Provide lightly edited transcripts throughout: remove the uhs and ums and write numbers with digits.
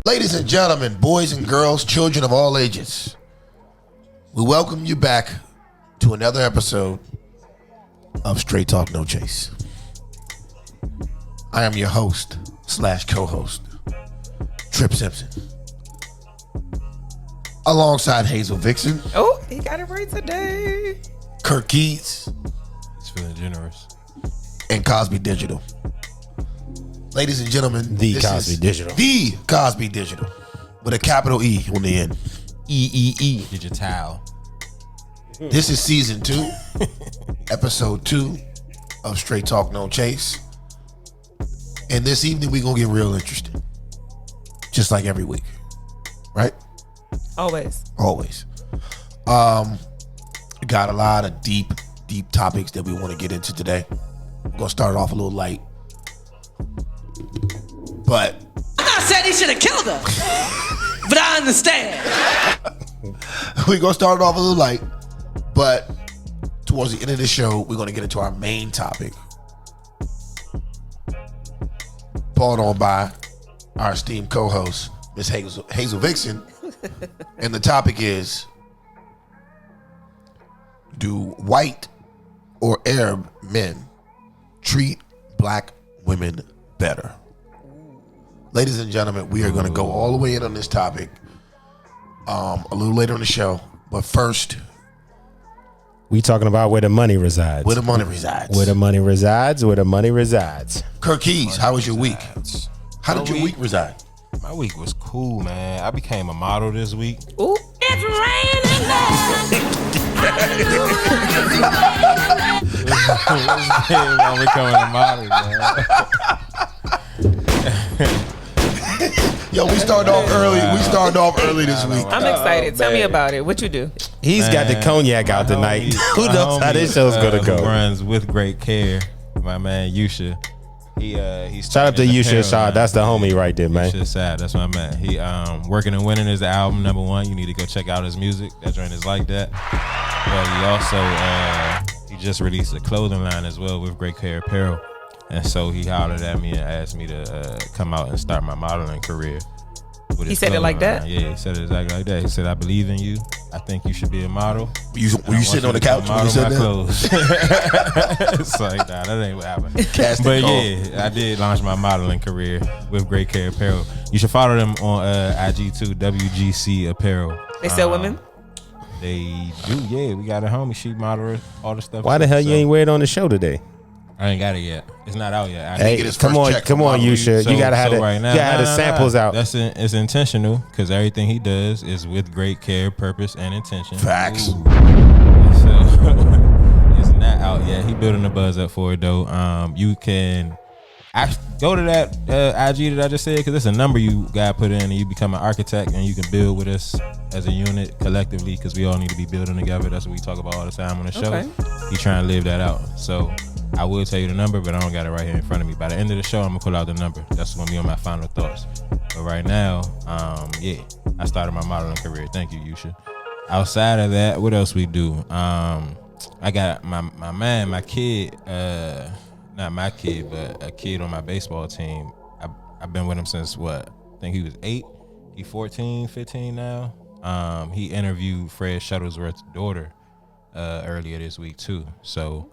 Ladies and gentlemen, boys and girls, children of all ages, we welcome you back to another episode of Straight Talk No Chase. I am your host / co-host, Trip Simpson. Alongside Hazel Vixen. Oh, he got it right today. Kirk Keys. He's feeling generous. And Cosby Digital. Ladies and gentlemen, The Cosby Digital. The Cosby Digital. With a capital E on the end. E. Digital. This is season 2, episode 2 of Straight Talk No Chase. And this evening we're gonna get real interesting. Just like every week. Right? Always. Got a lot of deep topics that we want to get into today. We're gonna start it off a little light. But I said he should have killed her. But I understand. we're gonna start it off a little light. But towards the end of the show, we're gonna get into our main topic. Brought on by our esteemed co-host, Miss Hazel Vixen. And the topic is, do white or Arab men treat black women better? Ladies and gentlemen, we are going to go all the way in on this topic a little later on the show. But first, We talking about where the money resides. where the money resides. Where the money resides. Where the money resides. Kirk Keys, how was your week? How did your My week reside? My week was cool, man. I became a model this week. Ooh. It's raining I'm becoming a model, man. Yo, we started off early. We started off early this week. I'm excited. Tell me about it. What you do? He's got the cognac out tonight. Who knows how this show's gonna Who go? runs with great care, my man Yusha. He's Shout out to Yusha Shah. That's the homie right there, man. Yusha Sad, that's my man. He Working and Winning is the album #1. You need to go check out his music. That joint is like that. But he also he just released a clothing line as well with Great Care Apparel. And so he hollered at me and asked me to come out and start my modeling career. He said it like that? Yeah, he said it exactly like that. He said, I believe in you. I think you should be a model. Were you sitting on the couch when you said that? It's like, nah, that ain't what happened. But yeah, I did launch my modeling career with Great Care Apparel. You should follow them on IG too, WGC Apparel. They sell women? They do, yeah. We got a homie, she model all the stuff. Why the hell you ain't wear it on the show today? I ain't got it yet. It's not out yet. Hey, come on, Yusha. You gotta have the samples out. It's intentional because everything he does is with great care, purpose, and intention. Facts. So it's not out yet. He building the buzz up for it though. You can go to that IG that I just said, because it's a number you gotta put in, and you become an architect, and you can build with us as a unit collectively, because we all need to be building together. That's what we talk about all the time on the show. Okay. He trying to live that out. So I will tell you the number, but I don't got it right here in front of me. By the end of the show, I'm gonna pull out the number. That's gonna be on my final thoughts. But right now, I started my modeling career. Thank you, Yusha. Outside of that, what else we do? I got my kid, not my kid, but a kid on my baseball team. I've been with him since what? I think he was 8. He 14, 15 now. He interviewed Fred Shadowsworth's daughter earlier this week too. So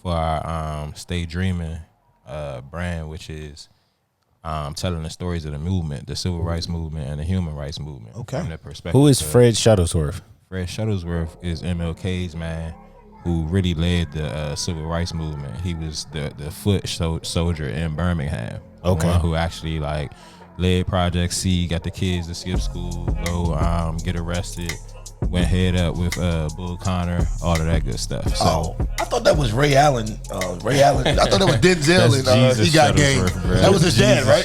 for our Stay Dreaming brand, which is telling the stories of the movement, the civil rights movement and the human rights movement. Okay. From that perspective. Who is Fred Shadowsworth? Fred Shadowsworth is MLK's man, who really led the civil rights movement. He was the foot soldier in Birmingham. Okay. The one who actually like led Project C, got the kids to skip school, go get arrested, went head up with Bull Connor, all of that good stuff. So I thought that was Ray Allen. I thought that was Denzel and He Got Game. That was his dad, right?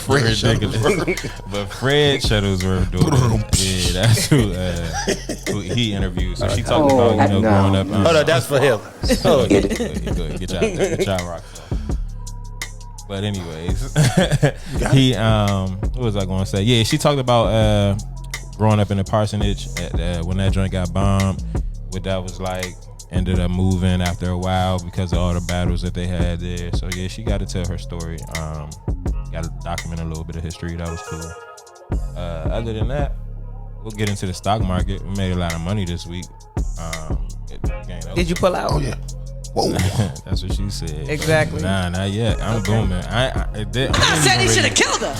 Fred Shadowsworth. But Fred Shadowsworth daughter, that's who he interviewed. So she talked about growing up. Oh no, that's for him. Oh, get y'all rock. But anyways, he what was I going to say? Yeah, she talked about growing up in the parsonage when that joint got bombed. What that was like. Ended up moving after a while because of all the battles that they had there. So yeah, she got to tell her story. Got to document a little bit of history. That was cool. Other than that, we'll get into the stock market. We made a lot of money this week. Did you pull out? Oh yeah. Whoa. That's what she said. Exactly. Nah, not yet. I'm booming. I said he should have killed her,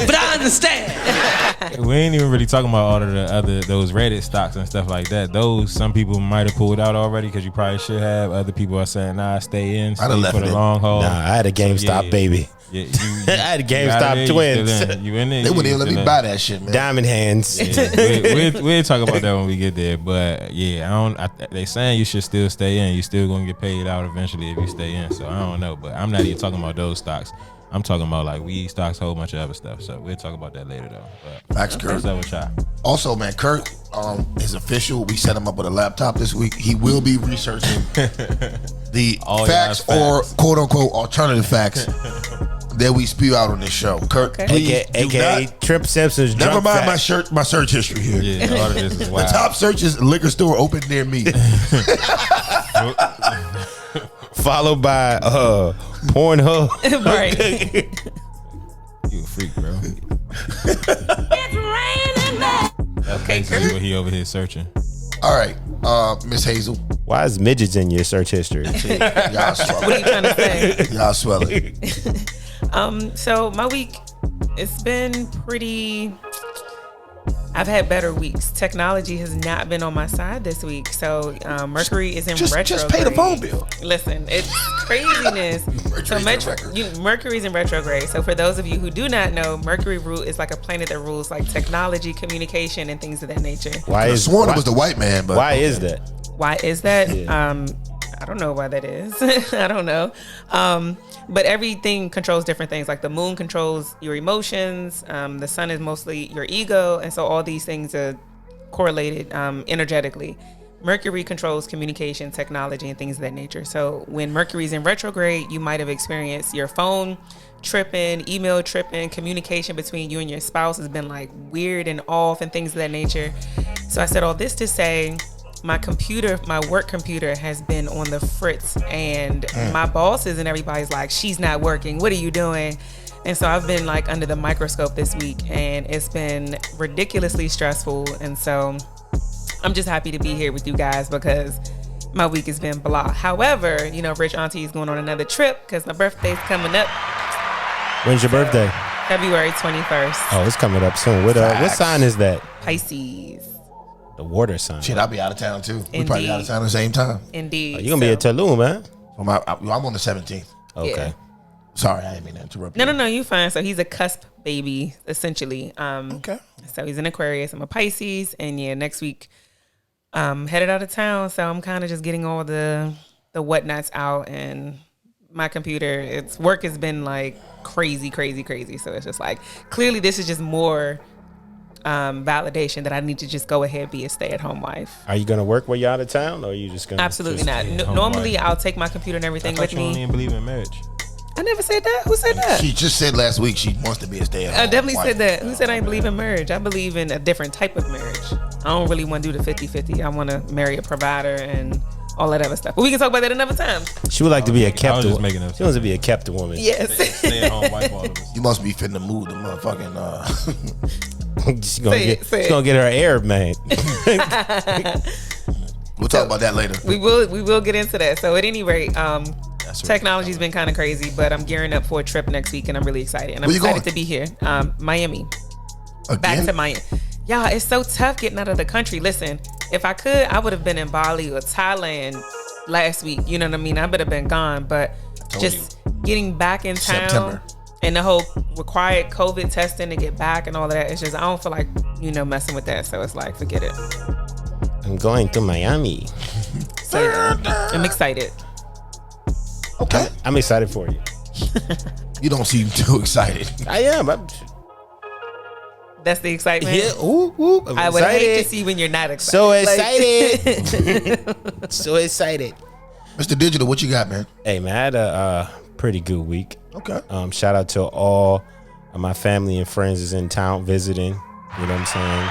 but I understand. We ain't even really talking about all of the those Reddit stocks and stuff like that. Those some people might have pulled out already because you probably should have. Other people are saying, nah, stay in, stay for the long haul. Nah, I had a GameStop baby. Yeah, I had a GameStop twins. You in there? They wouldn't even let me buy that shit, man. Diamond hands. Yeah, we'll talk about that when we get there. But yeah, they saying you should still stay in. You still gonna get paid out eventually if you stay in. So I don't know, but I'm not even talking about those stocks. I'm talking about like weed stocks, a whole bunch of other stuff. So we'll talk about that later though. But Facts, Kurt. what's up with y'all? Also, man, Kurt is official. We set him up with a laptop this week. He will be researching the facts or quote unquote alternative facts that we spew out on this show. Kurt, please AKA Trip Simpson's never drunk mind fact. my search history here. Yeah, all of this is wild. The top search is liquor store open near me. Followed by Pornhub. Right. You a freak, bro. It's raining back. That's basically what he over here searching. All right, Miss Hazel. Why is midgets in your search history? Y'all swell What are you trying to say? Y'all swell it. So my week, it's been pretty. I've had better weeks. Technology has not been on my side this week. So Mercury is in retrograde. Just pay the phone bill. Listen, it's craziness. Mercury's in retrograde. So for those of you who do not know, Mercury is like a planet that rules like technology, communication, and things of that nature. I sworn it was the white man, but why is that? Why is that? Yeah. I don't know why that is. I don't know. But everything controls different things. Like the moon controls your emotions. The sun is mostly your ego. And so all these things are correlated energetically. Mercury controls communication, technology, and things of that nature. So when Mercury's in retrograde, you might have experienced your phone tripping, email tripping, communication between you and your spouse has been like weird and off and things of that nature. So I said all this to say, my work computer has been on the fritz, and my bosses and everybody's like, she's not working. What are you doing? And so I've been like under the microscope this week, and it's been ridiculously stressful. And so I'm just happy to be here with you guys because my week has been blah. However, Rich Auntie is going on another trip because my birthday's coming up. When's your birthday? February 21st. Oh, it's coming up soon. What sign is that? Pisces. The water sign. Shit, I'll be out of town too. Indeed. We probably out of town at the same time. Indeed. You're going to be at Tulum, man. I'm on the 17th. Okay. Yeah. Sorry, I didn't mean to interrupt you. No, you fine. So he's a cusp baby, essentially. Okay. So he's an Aquarius. I'm a Pisces. And yeah, next week, headed out of town, so I'm kind of just getting all the whatnots out, and my computer, work has been like crazy. So it's just like, clearly this is just more validation that I need to just go ahead and be a stay-at-home wife. Are you gonna work while you're out of town, or are you just gonna? Absolutely not. Normally, I'll take my computer and everything with You don't me. even believe in marriage. I never said that. Who said that? She just said last week she wants to be a stay-at-home I definitely wife. said that. Who said I ain't believe in marriage? I believe in a different type of marriage. I don't really want to do the 50-50. I want to marry a provider and all that other stuff. But we can talk about that another time. She would like to be a kept. just making up She wants to be a kept woman. Yes. Stay-at-home wife, all of us. You must be fitting the mood, the motherfucking. She's gonna Say get. it. She's gonna get her Arab man. We'll talk about that later. We will get into that. So at any rate, technology's been kind of crazy, but I'm gearing up for a trip next week, and I'm really excited. And I'm Where you excited going? to be here. Miami. Again? Back to Miami. Y'all, it's so tough getting out of the country. Listen, if I could, I would have been in Bali or Thailand last week. You know what I mean? I would have been gone, but just getting back in town September. and the whole required COVID testing to get back and all of that, it's just, I don't feel like, messing with that. So it's like, forget it. I'm going to Miami. So I'm excited. Okay. I'm excited for you. You don't seem too excited. I am. That's the excitement. Yeah. Ooh, I'm I would excited. hate to see when you're not excited. So Like- excited. So excited. Mr. Digital, what you got, man? Hey man, I had a pretty good week. Okay. Shout out to all of my family and friends is in town visiting. You know what I'm saying?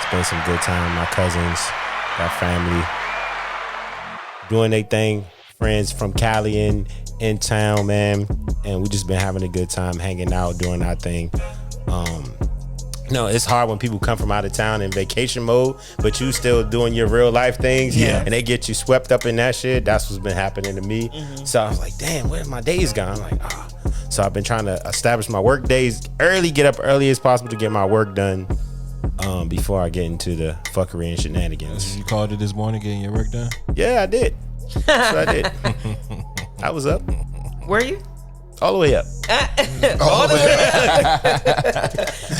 Spend some good time with my cousins, got family, doing their thing. Friends from Cali in town, man, and we just been having a good time hanging out, doing our thing. It's hard when people come from out of town in vacation mode, but you still doing your real life things, and they get you swept up in that shit. That's what's been happening to me. So I was like, damn, where's my days gone? I'm like, So I've been trying to establish my work days early, get up early as possible to get my work done before I get into the fuckery and shenanigans. You called it this morning getting your work done? Yeah, I did. That's what I did. I was up. Were you? All the way up. All the way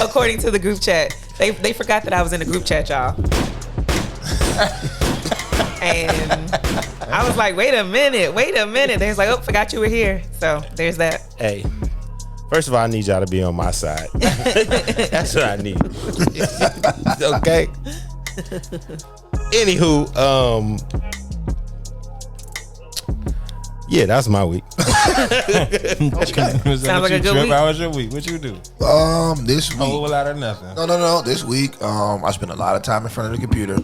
up. According to the group chat. They forgot that I was in the group chat, y'all. And I was like, wait a minute. They was like, oh, forgot you were here. So there's that. Hey, first of all, I need y'all to be on my side. That's what I need. Okay. Anywho, yeah, that's my week. Sounds like a good week. How was your week? What you do? This week. A whole lot of nothing. No. This week, I spent a lot of time in front of the computer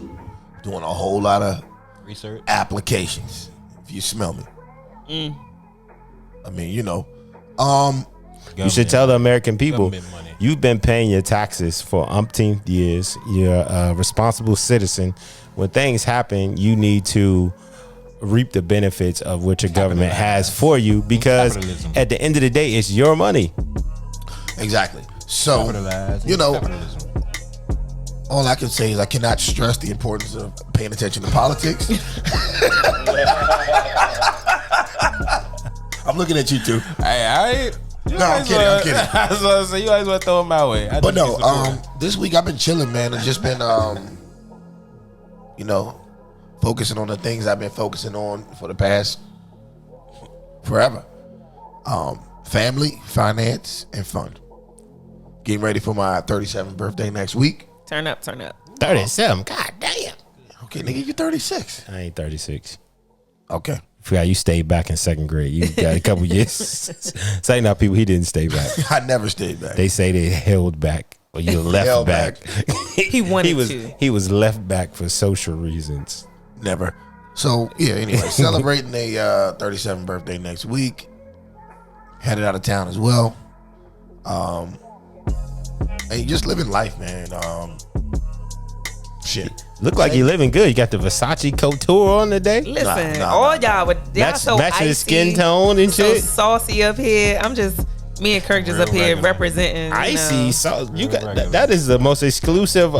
doing a whole lot of Research. applications. If you smell me. I mean, You should tell the American people, Government money. you've been paying your taxes for umpteenth years. You're a responsible citizen. When things happen, you need to reap the benefits of what your government has for you, because Capitalism. at the end of the day, it's your money. exactly. So, Capitalism. all I can say is I cannot stress the importance of paying attention to politics. I'm looking at you too. Hey, I'm kidding. I was gonna say, you always want to throw them my way. But no, this week I've been chilling, man. I've just been, focusing on the things I've been focusing on for the past forever. Family, finance, and fun. Getting ready for my 37th birthday next week. Turn up. 37. God damn. Okay, nigga, you're 36. I ain't 36. Okay. Forgot you stayed back in second grade. You got a couple years. Saying now, people, he didn't stay back. I never stayed back. They say they held back, or you left Held back. He wanted was, to. He was left back for social reasons. Never. So, yeah, anyway, celebrating a 37th birthday next week. Headed out of town as well. And just living life, man. Shit. Look like you living good. You got the Versace couture on today. Listen, Nah. all y'all so matching icy, the skin tone and so shit. saucy up here. I'm just, me and Kirk just Real up here regular. representing. Icy. So you got regular. that is the most exclusive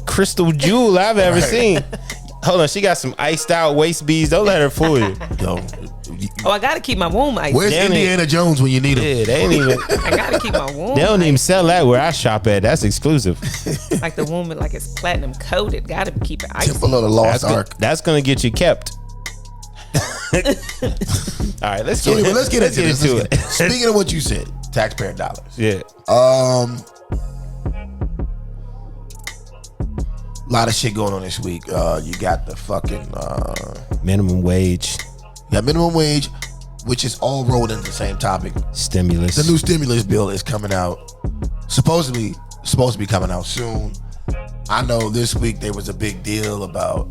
crystal jewel I've ever seen. Hold on, she got some iced out waist beads. Don't let her fool you. Yo, Oh, I gotta keep my womb icy. Where's Indiana Jones when you need him? Yeah, they ain't even. I gotta keep my womb. They don't even icy. sell that where I shop at. That's exclusive. Like the womb, like it's platinum coated. Gotta keep it icy. Temple of the Lost Ark. That's gonna get you kept. All right, let's get Anyway, let's get into this. it. Speaking of what you said, taxpayer dollars. Yeah. Lot of shit going on this week. You got the fucking Minimum wage, minimum wage, which is all rolled into the same topic. stimulus. The new stimulus bill is coming out. Supposed to be coming out soon. I know this week there was a big deal about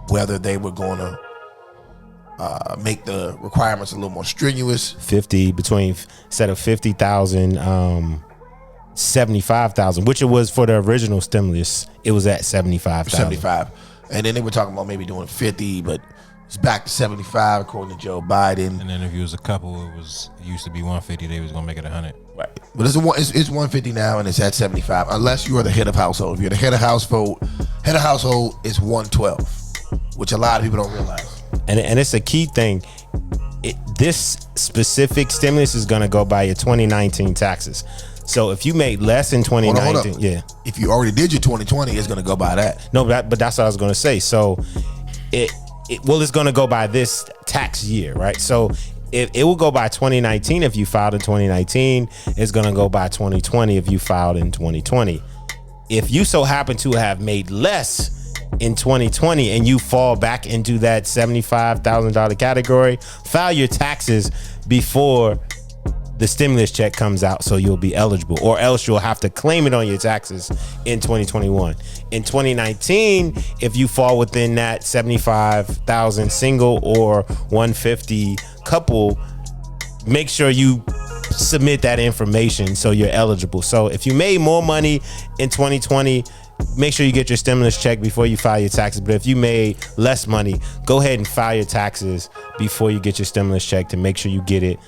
whether they were going to make the requirements a little more strenuous. 50 between instead of 50,000, 75,000, which it was for the original stimulus. It was at 75,000. 75. And then they were talking about maybe doing 50, but it's back to 75 according to Joe Biden. And then if you was a couple, it used to be 150. They was gonna make it 100. Right. But it's 150 now, and it's at 75. Unless you are the head of household. If you're the head of household is 112, which a lot of people don't realize. And it's a key thing. This specific stimulus is going to go by your 2019 taxes. So if you made less in 2019, hold up. If you already did your 2020, it's going to go by that. No, but that's what I was going to say. So it's going to go by this tax year, right? So it will go by 2019 if you filed in 2019. It's going to go by 2020 if you filed in 2020. If you so happen to have made less in 2020 and you fall back into that $75,000 category, file your taxes before the stimulus check comes out so you'll be eligible, or else you'll have to claim it on your taxes in 2021. In 2019, if you fall within that 75,000 single or 150 couple, make sure you submit that information so you're eligible. So if you made more money in 2020, make sure you get your stimulus check before you file your taxes. But if you made less money, go ahead and file your taxes before you get your stimulus check to make sure you get it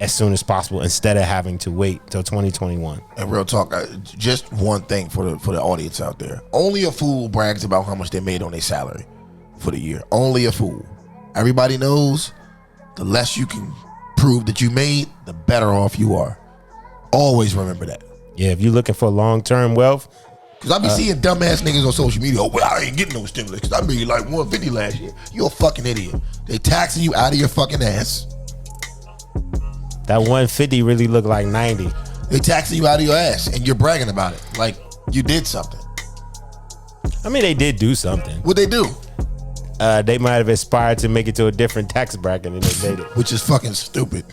as soon as possible instead of having to wait till 2021. And real talk, just one thing for the audience out there. Only a fool brags about how much they made on their salary for the year. Only a fool. Everybody knows the less you can prove that you made, the better off you are. Always remember that. Yeah, if you're looking for long-term wealth. Because I be seeing dumbass niggas on social media, oh, well, I ain't getting no stimulus because I made like 150 last year. You're a fucking idiot. They taxing you out of your fucking ass. That 150 really look like 90. They taxing you out of your ass and you're bragging about it like you did something. I mean, they did do something. What'd they do? They might have aspired to make it to a different tax bracket and they made it. Which is fucking stupid.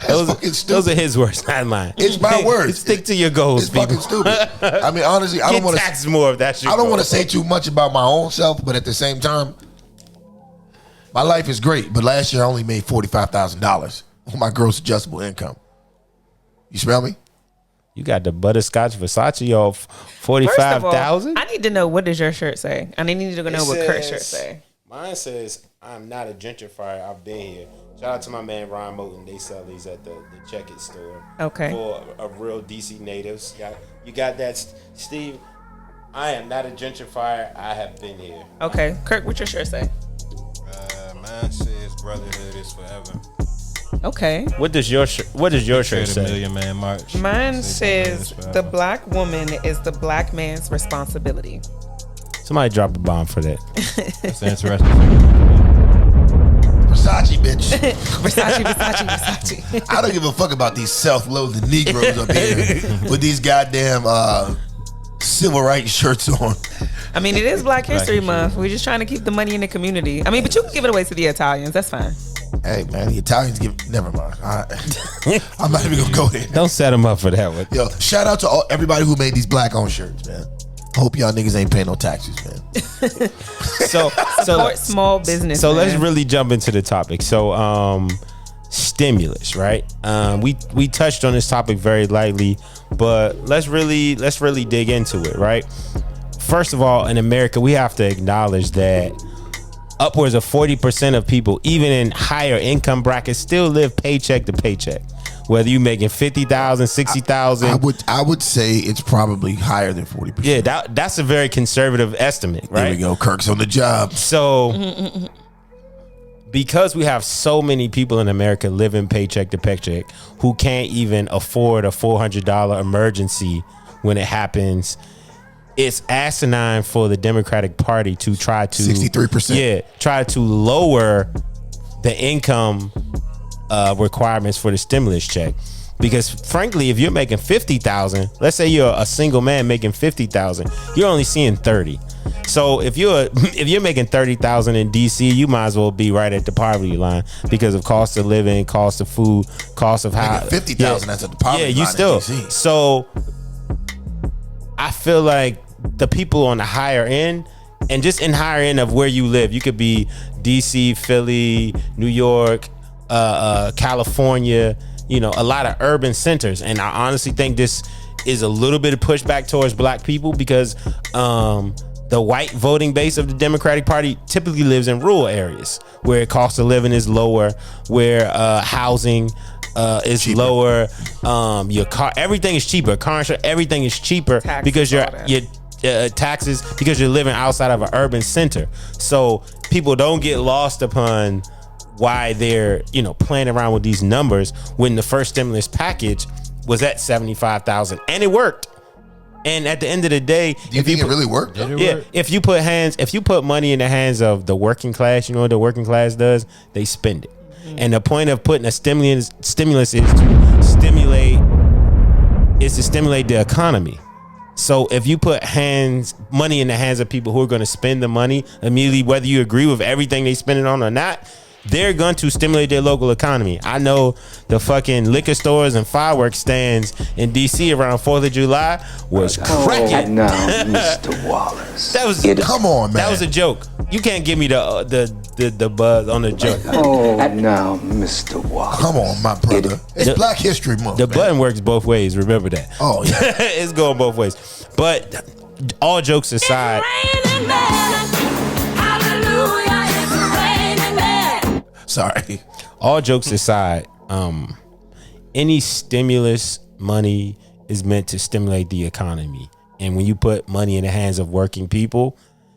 Those are his words, not mine. It's my words. Stick to your goals, It's people. fucking stupid. I mean, honestly, I don't want to tax more if that's your I don't goal. want to say too much about my own self, but at the same time, my life is great. But last year I only made $45,000 on my gross adjustable income. You smell me? You got the butterscotch Versace off First of all, 45,000. I need to know, what does your shirt say? I need to know what Kurt's shirt say. Mine says, "I'm not a gentrifier. I've been here." Shout out to my man Ron Moten. They sell these at the Check It store. Okay. For a real DC natives. You got that, Steve? I am not a gentrifier. I have been here. Okay, Kurt, what your shirt say? Mine says brotherhood is forever. Okay. What does your shirt The say? Million Man March. Mine says the black woman is the black man's responsibility. Somebody drop a bomb for that. That's interesting. Versace, bitch. Versace. I don't give a fuck about these self-loathing Negroes up here with these goddamn civil rights shirts on. I mean, it is Black History History Month. We're just trying to keep the money in the community. I mean, but you can give it away to the Italians. That's fine. Hey, man, the Italians never mind. I'm not even gonna go there. Don't set them up for that one. Yo, shout out to everybody who made these black-owned shirts, man. Hope y'all niggas ain't paying no taxes, man. Support small business. So man. let's really jump into the topic. So stimulus, right? We touched on this topic very lightly, but let's really dig into it, right? First of all, in America, we have to acknowledge that upwards of 40% of people, even in higher income brackets, still live paycheck to paycheck. Whether you making 50,000, 60,000, I would say it's probably higher than 40%. yeah, that's a very conservative estimate, right? There we go. Kirk's on the job. So because we have so many people in America living paycheck to paycheck who can't even afford a $400 emergency when it happens, it's asinine for the Democratic Party to try to 63%. Yeah, try to lower the income requirements for the stimulus check. Because frankly, if you're making $50,000, let's say you're a single man making $50,000, you're only seeing 30. So if you're making $30,000 in DC, you might as well be right at the poverty line because of cost of living, cost of food, cost of how $50,000 that's at the poverty line. Yeah, you still. In DC. So I feel like the people on the higher end, and just in higher end of where you live, you could be DC, Philly, New York, California, you know, a lot of urban centers. And I honestly think this is a little bit of pushback towards black people because the white voting base of the Democratic Party typically lives in rural areas where cost of living is lower, where housing is cheaper. Lower, your car, everything is cheaper. Car insurance, everything is cheaper taxes, because your taxes, because you're living outside of an urban center. So people don't get lost upon why they're, you know, playing around with these numbers when the first stimulus package was at 75,000 and it worked. And at the end of the day, do you think it really worked? Yeah, if you put money in the hands of the working class, you know what the working class does? They spend it. Mm-hmm. And the point of putting a stimulus is to stimulate the economy. So if you put money in the hands of people who are going to spend the money immediately, whether you agree with everything they spend it on or not, they're going to stimulate their local economy. I know the fucking liquor stores and fireworks stands in DC around 4th of July was cracking. Now, Mr. Wallace. Come on, man. That was a joke. You can't give me the buzz on the joke. Now, Mr. Wallace. Come on, my brother. It's Black History Month. The button works both ways. Remember that. Oh, yeah. It's going both ways. But all jokes aside. Sorry. All jokes aside, any stimulus money is meant to stimulate the economy. And when you put money in the hands of working people,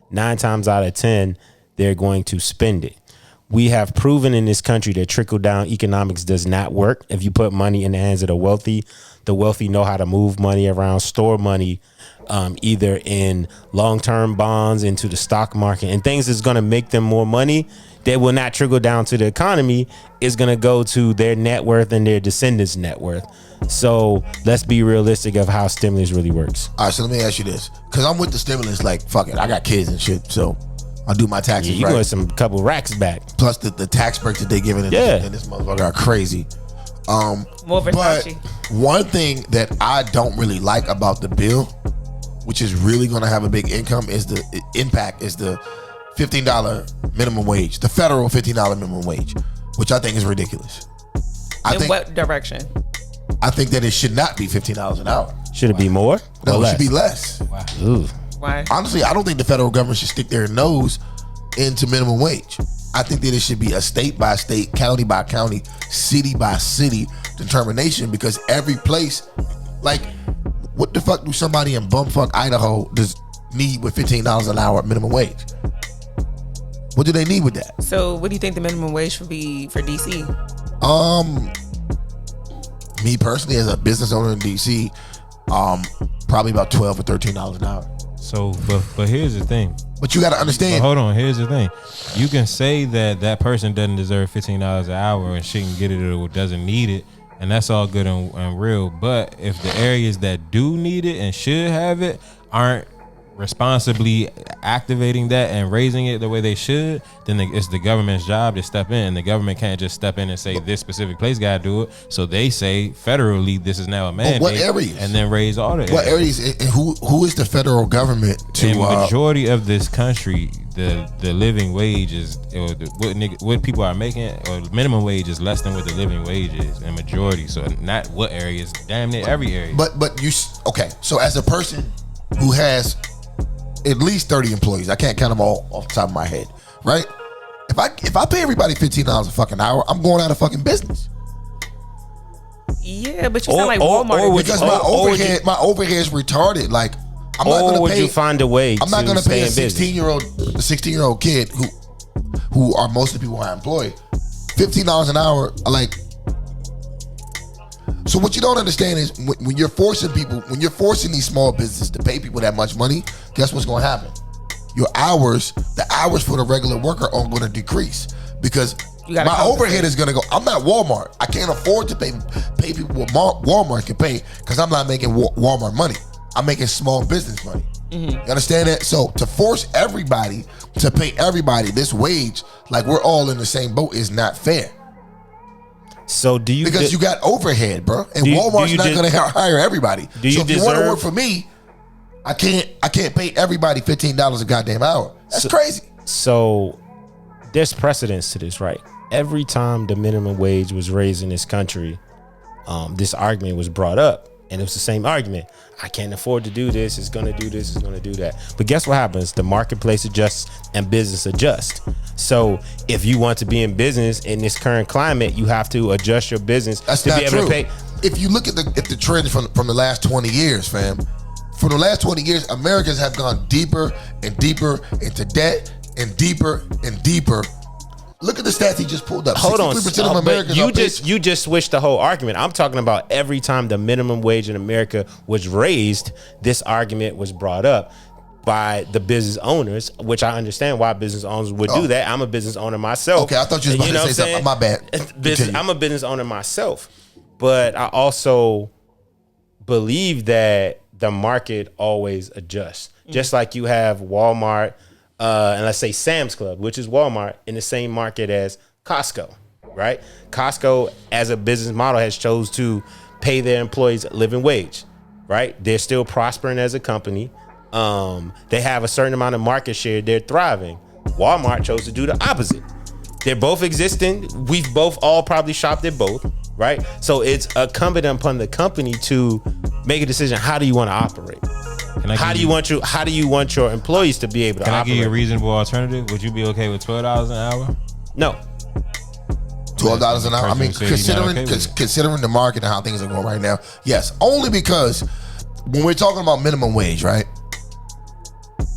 9 times out of 10, they're going to spend it. We have proven in this country that trickle-down economics does not work. If you put money in the hands of the wealthy know how to move money around, store money, either in long-term bonds, into the stock market, and things that's going to make them more money that will not trickle down to the economy is going to go to their net worth and their descendants' net worth. So let's be realistic of how stimulus really works. All right, so let me ask you this. Because I'm with the stimulus, like, fuck it. I got kids and shit, so I'll do my taxes you got some couple racks back. Plus the tax breaks that they giving in this motherfucker are crazy. More Versace. But one thing that I don't really like about the bill, which is really going to have a big impact, is the $15 minimum wage, the federal $15 minimum wage, which I think is ridiculous. What direction? I think that it should not be $15 an hour. Should it be more? No, it should be less. Wow. Ooh. Why? Honestly, I don't think the federal government should stick their nose into minimum wage. I think that it should be a state by state, county by county, city by city determination, because every place, like, what the fuck do somebody in bumfuck Idaho does need with $15 an hour minimum wage? What do they need with that? So what do you think the minimum wage should be for DC? Me personally, as a business owner in DC, probably about $12 or $13 an hour. So, but here's the thing. But you got to understand. But hold on, here's the thing. You can say that person doesn't deserve $15 an hour and shouldn't get it or doesn't need it, and that's all good and real. But if the areas that do need it and should have it aren't responsibly activating that and raising it the way they should, then it's the government's job to step in. And the government can't just step in and say this specific place got to do it. So they say federally this is now a mandate. What areas? And then raise all the what areas? And who is the federal government to? In majority of this country, the living wage is, or what people are making, or minimum wage is less than what the living wage is in majority. So not what areas, damn near every area. But you okay? So as a person who has at least 30 employees, I can't count them all off the top of my head, right? If I pay everybody $15 a fucking hour, I'm going out of fucking business. Yeah, but you sound like Walmart. Because my overhead is retarded. Like, I'm not gonna pay. You find a way? I'm not gonna pay a 16-year-old kid who are most of the people I employ, $15 an hour, like. So what you don't understand is when you're forcing these small businesses to pay people that much money, guess what's going to happen? The hours for the regular worker are going to decrease because my overhead is going to go. I'm not Walmart. I can't afford to pay people what Walmart can pay because I'm not making Walmart money. I'm making small business money. You understand that? So to force everybody to pay everybody this wage, like we're all in the same boat, is not fair. So do you? Because you got overhead, bro, and Walmart's not going to hire everybody. So if you want to work for me, I can't pay everybody $15 a goddamn hour. That's crazy. So there's precedence to this, right? Every time the minimum wage was raised in this country, this argument was brought up, and it was the same argument. I can't afford to do this. It's going to do this. It's going to do that. But guess what happens? The marketplace adjusts and business adjusts. So if you want to be in business in this current climate, you have to adjust your business to be able to pay. If you look at the trends from the last 20 years, fam, for the last 20 years, Americans have gone deeper and deeper into debt and deeper and deeper. Look at the stats he just pulled up. Hold on, of Americans you just switched the whole argument. I'm talking about every time the minimum wage in America was raised, this argument was brought up by the business owners, which I understand why business owners would do that. I'm a business owner myself. Okay, I thought you was about to say something. My bad. I'm a business owner myself, but I also believe that the market always adjusts. Just like you have Walmart, and let's say Sam's Club, which is Walmart, in the same market as Costco, right? Costco, as a business model, has chose to pay their employees a living wage, right? They're still prospering as a company. They have a certain amount of market share. They're thriving. Walmart chose to do the opposite. They're both existing. We've both all probably shopped at both, right? So it's incumbent upon the company to make a decision. How do you want to operate? How do you want your employees to be able to operate? Can I give you a reasonable alternative? Would you be okay with $12 an hour? No. $12 an hour. I mean, considering the market and how things are going right now, yes. Only because when we're talking about minimum wage, right?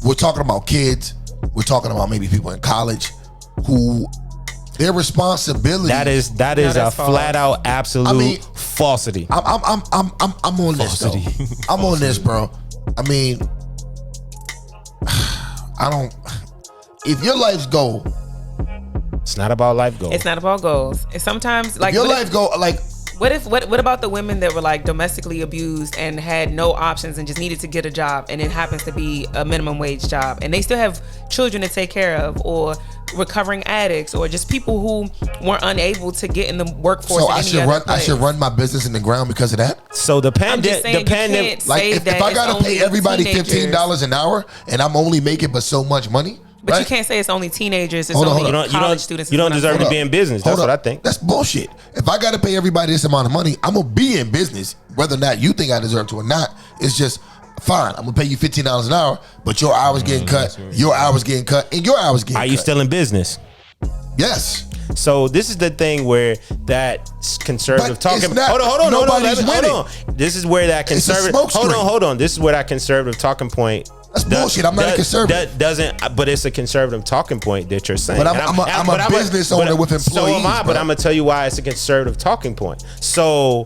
We're talking about kids. We're talking about maybe people in college who their responsibility. That is a flat out absolute falsity. I'm on this though. I'm on this, bro. I mean, if your life's goal, it's not about life goals. It's not about goals. It's sometimes like your life goal, like. What about the women that were like domestically abused and had no options and just needed to get a job, and it happens to be a minimum wage job, and they still have children to take care of, or recovering addicts, or just people who weren't unable to get in the workforce? So I should run my business in the ground because of that. So the pandemic, like if I gotta pay everybody $15 an hour and I'm only making but so much money. But right? You can't say it's only teenagers. It's only college students. You don't deserve to be in business. That's what I think. That's bullshit. If I got to pay everybody this amount of money, I'm going to be in business. Whether or not you think I deserve to or not, it's just fine. I'm going to pay you $15 an hour, but your hours getting cut, your hours getting cut, and your hours getting cut. Are you still in business? Yes. So this is the thing where that conservative talking. Hold on. This is where that conservative. Hold on. This is where that conservative talking point. That's bullshit. I'm not a conservative. But it's a conservative talking point that you're saying. But I'm a business owner with employees. So am I. But I'm gonna tell you why it's a conservative talking point. So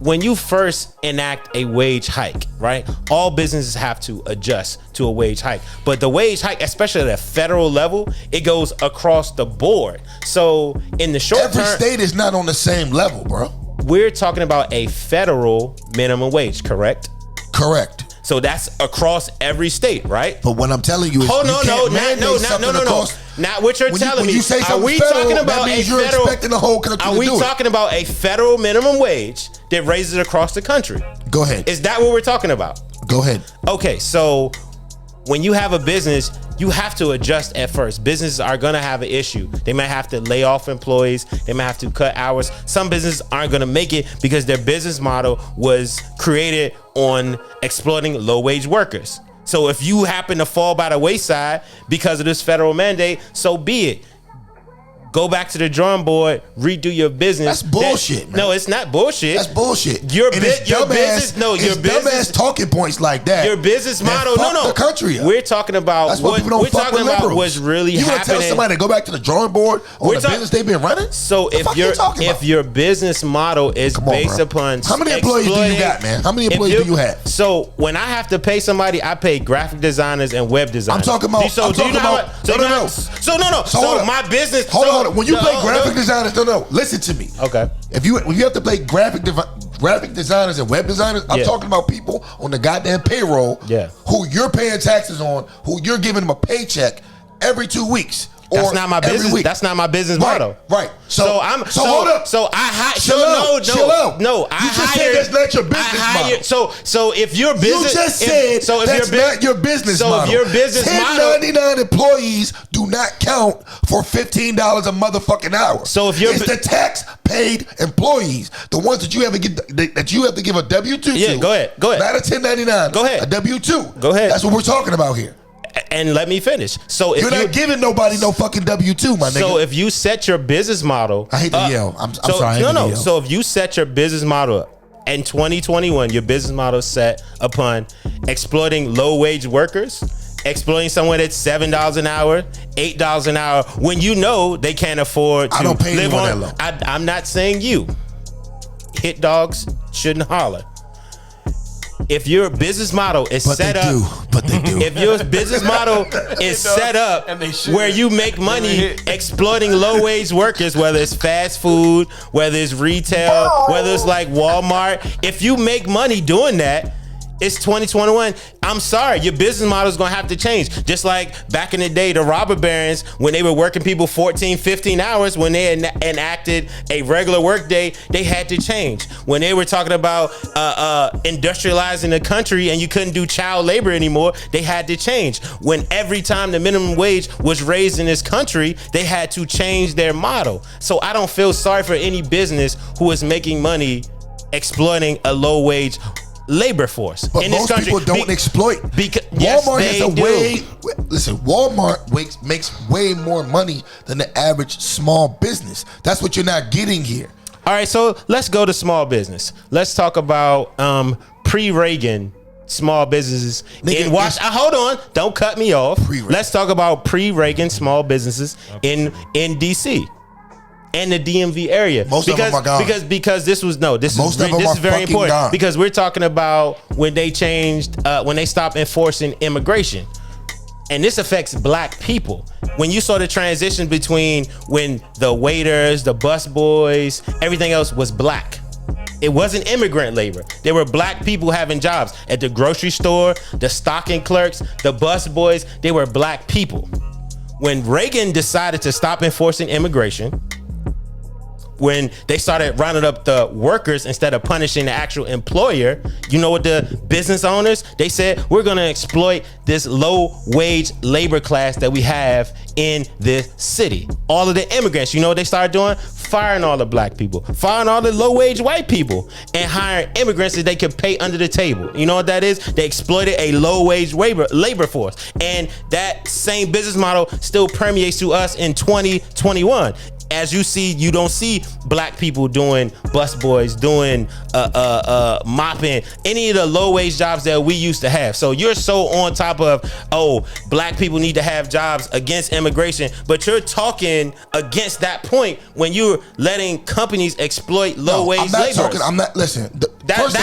when you first enact a wage hike, right? All businesses have to adjust to a wage hike. But the wage hike, especially at a federal level, it goes across the board. So in the short term, every state is not on the same level, bro. We're talking about a federal minimum wage, correct? Correct. So that's across every state, right? But what I'm telling you is, no. Not what you're telling me. Are we talking about a federal? Are we talking about a federal minimum wage that raises across the country? Go ahead. Is that what we're talking about? Go ahead. Okay, so when you have a business, you have to adjust at first. Businesses are going to have an issue. They might have to lay off employees. They might have to cut hours. Some businesses aren't going to make it because their business model was created on exploiting low-wage workers. So if you happen to fall by the wayside because of this federal mandate, so be it. Go back to the drawing board, redo your business. That's bullshit, man. No, it's not bullshit. That's bullshit. Your business. Your dumbass talking points like that. Your business model. No. The country up. We're talking about That's what people don't fuck with liberals. What's really you happening. You want to tell somebody to go back to the drawing board on the business they've been running? So if your business model is based upon how many employees do you got, man? How many employees do you have? So when I have to pay somebody, I pay graphic designers and web designers. I'm talking about. So my business. Hold on. When you pay graphic designers, no. Listen to me. Okay. When you have to pay graphic designers and web designers, I'm talking about people on the goddamn payroll. Yeah. Who you're paying taxes on, who you're giving them a paycheck every 2 weeks. That's not my business. Week. That's not my business model. Right. So hold up. So I hire. Chill out. No. You just said that's not your business model. So if your business, you just said that's not your business model. So if your business model, 1099 employees do not count for $15 a motherfucking hour. So if you're it's the tax paid employees, the ones that you have to give a W-2 to. Yeah, go ahead. Not a 1099. Go ahead. A W-2. Go ahead. That's what we're talking about here. And let me finish. So if you're not giving nobody no fucking W-2, my nigga. So if you set your business model, I hate to yell. I'm sorry. No. So if you set your business model up in 2021, your business model is set upon exploiting low wage workers, exploiting someone at $7 an hour, $8 an hour, when you know they can't afford to I don't pay live on. That low. I'm not saying you. Hit dogs shouldn't holler. If your business model is set up, but they do. If your business model is set up where you make money exploiting low wage workers, whether it's fast food, whether it's retail, whether it's like Walmart, if you make money doing that, it's 2021. I'm sorry, your business model is going to have to change. Just like back in the day, the robber barons, when they were working people 14, 15 hours, when they enacted a regular work day, they had to change. When they were talking about industrializing the country and you couldn't do child labor anymore, they had to change. When every time the minimum wage was raised in this country, they had to change their model. So I don't feel sorry for any business who is making money exploiting a low wage labor force but in this country. Most people don't exploit. Because Walmart yes, Walmart makes way more money than the average small business. That's what you're not getting here. All right, so let's go to small business. Let's talk about pre-Reagan small businesses in Washington. Hold on, don't cut me off. Let's talk about pre-Reagan small businesses in DC. And the DMV area, most of them are gone. Because this is very important gone. Because we're talking about when they stopped enforcing immigration, and this affects black people. When you saw the transition between when the waiters, the bus boys, everything else was black. It wasn't immigrant labor. There were black people having jobs at the grocery store, the stocking clerks, the bus boys. They were black people. When Reagan decided to stop enforcing immigration, when they started rounding up the workers instead of punishing the actual employer, you know what the business owners, they said, we're going to exploit this low wage labor class that we have in this city. All of the immigrants, you know what they started doing? Firing all the black people, firing all the low wage white people, and hiring immigrants that they could pay under the table. You know what that is? They exploited a low wage labor force. And that same business model still permeates to us in 2021. As you see, you don't see black people doing bus boys, doing mopping, any of the low wage jobs that we used to have. So you're so on top of, black people need to have jobs against immigration, but you're talking against that point when you're letting companies exploit low wage laborers. Listen. First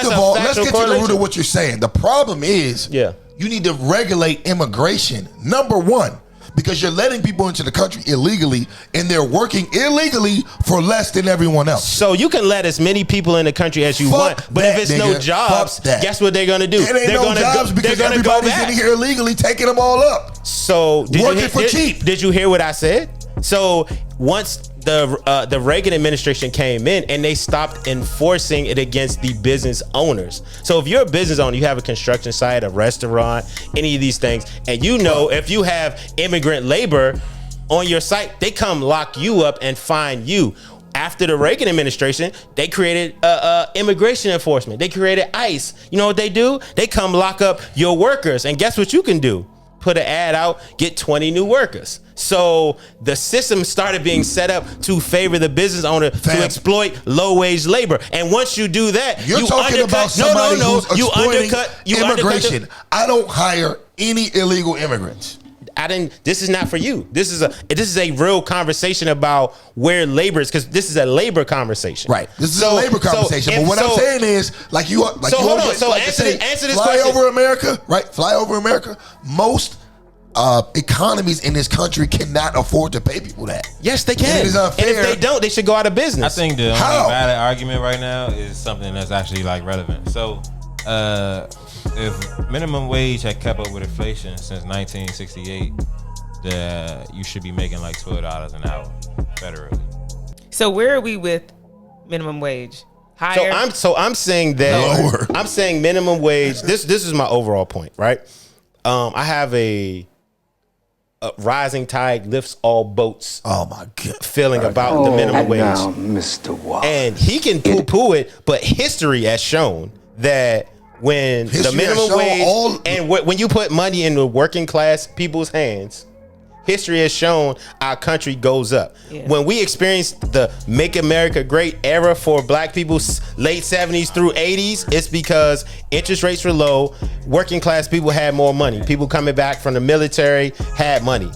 of all, let's get to the root of what you're saying. The problem is, you need to regulate immigration. Number one. Because you're letting people into the country illegally, and they're working illegally for less than everyone else. So you can let as many people in the country as you want, but if it's no jobs, guess what they're going to do? They're going to jobs because everybody's in here illegally taking them all up. So working for cheap. Did you hear what I said? So once the Reagan administration came in and they stopped enforcing it against the business owners. So if you're a business owner, you have a construction site, a restaurant, any of these things, and you know if you have immigrant labor on your site, they come lock you up and fine you. After the Reagan administration, they created immigration enforcement. They created ICE. You know what they do? They come lock up your workers. And guess what you can do? Put an ad out, get 20 new workers. So the system started being set up to favor the business owner to exploit low-wage labor. And once you do that, you're talking about somebody who's exploiting immigration. I don't hire any illegal immigrants. This is not for you. This is a real conversation about where labor is, because this is a labor conversation. Right. This is a labor conversation. But what I'm saying is, answer this question. Over America, right? Fly over America. Most economies in this country cannot afford to pay people that. Yes, they can. And it is unfair. And if they don't, they should go out of business. I think the only valid argument right now is something that's actually like relevant. So, if minimum wage had kept up with inflation since 1968, you should be making like $12 an hour federally. So where are we with minimum wage? Higher? I'm saying that lower. I'm saying minimum wage. This is my overall point, right? I have a rising tide lifts all boats. Oh my God! Feeling about the minimum wage. Now, Mr. Wallace. And he can poo-poo it, but history has shown that when the minimum wage and when you put money in the working class people's hands, history has shown our country goes up. Yeah. When we experienced the Make America Great era for black people, late 70s through 80s, it's because interest rates were low, working class people had more money. People coming back from the military had money.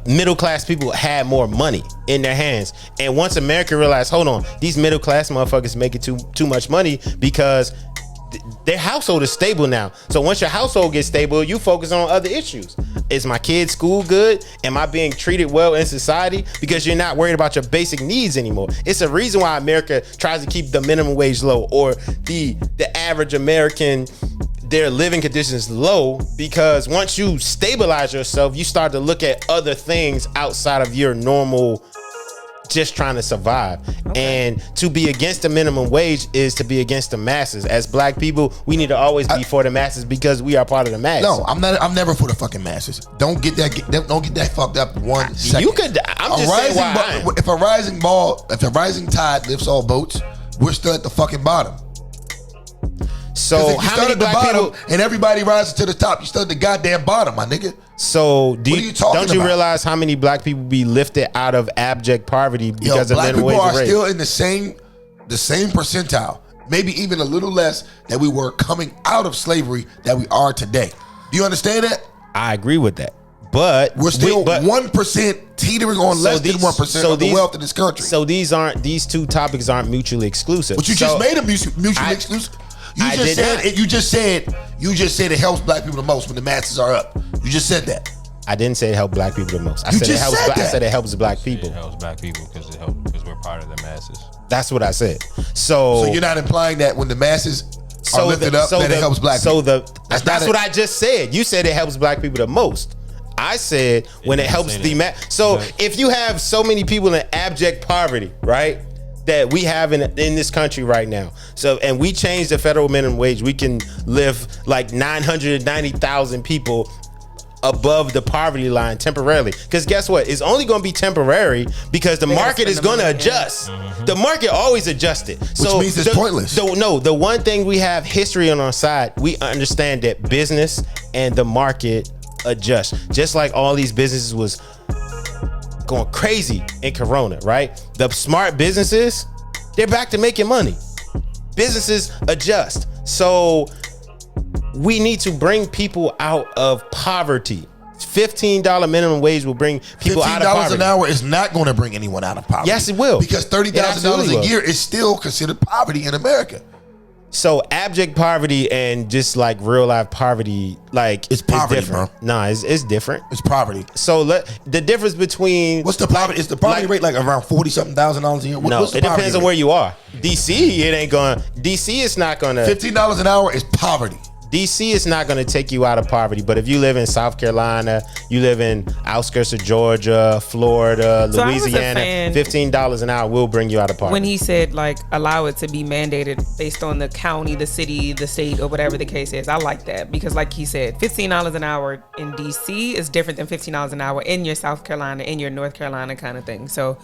Middle class people had more money in their hands. And once America realized, hold on, these middle class motherfuckers making too much money because their household is stable now. So once your household gets stable, you focus on other issues. Is my kid's school good? Am I being treated well in society? Because you're not worried about your basic needs anymore. It's a reason why America tries to keep the minimum wage low, or the average American, their living conditions low, because once you stabilize yourself, you start to look at other things outside of your normal just trying to survive. Okay. And to be against the minimum wage is to be against the masses. As black people, we need to always be for the masses because we are part of the masses. No, I'm not. I'm never for the fucking masses. Don't get that fucked up 1 second. You could. I'm just saying why. If a rising tide lifts all boats, we're still at the fucking bottom. So how many black people and everybody rises to the top? You still at the goddamn bottom, my nigga. So don't you realize how many black people be lifted out of abject poverty because of minimum wage? Black people are still in the same percentile, maybe even a little less, that we were coming out of slavery that we are today. Do you understand that? I agree with that, but we're still 1% teetering on less than 1% of the wealth in this country. So these two topics aren't mutually exclusive. But you just made them mutually exclusive. You just said it helps black people the most when the masses are up. You just said that. I didn't say it helped black people the most. I said it helps black people. It helps black people because we're part of the masses. That's what I said. So you're not implying that when the masses are lifted up, that it helps black people. That's what I just said. You said it helps black people the most. I said when it helps the mass. So if you have so many people in abject poverty, right, that we have in this country right now. So, and we changed the federal minimum wage. We can live like 990,000 people above the poverty line temporarily. Because guess what? It's only going to be temporary because the market is going to adjust. Mm-hmm. The market always adjusted. Which means it's pointless. So no, the one thing we have history on our side, we understand that business and the market adjust. Just like all these businesses was going crazy in Corona, right? The smart businesses, they're back to making money. Businesses adjust. So we need to bring people out of poverty. $15 minimum wage will bring people out of poverty. $15 an hour is not going to bring anyone out of poverty. Yes, it will. Because $30,000 a year is still considered poverty in America. So abject poverty and just like real life poverty, like it's poverty, different. Bro. Nah, it's different. It's poverty. So the difference between what's the poverty? Is the poverty rate like around $40,000 a year? No, it depends on where you are. DC, it ain't going. DC is not going to. $15 an hour is poverty. DC is not going to take you out of poverty, but if you live in South Carolina, you live in outskirts of Georgia, Florida, so Louisiana, $15 an hour will bring you out of poverty. When he said like allow it to be mandated based on the county, the city, the state, or whatever the case is, I like that because like he said, $15 an hour in DC is different than $15 an hour in your South Carolina, in your North Carolina kind of thing. So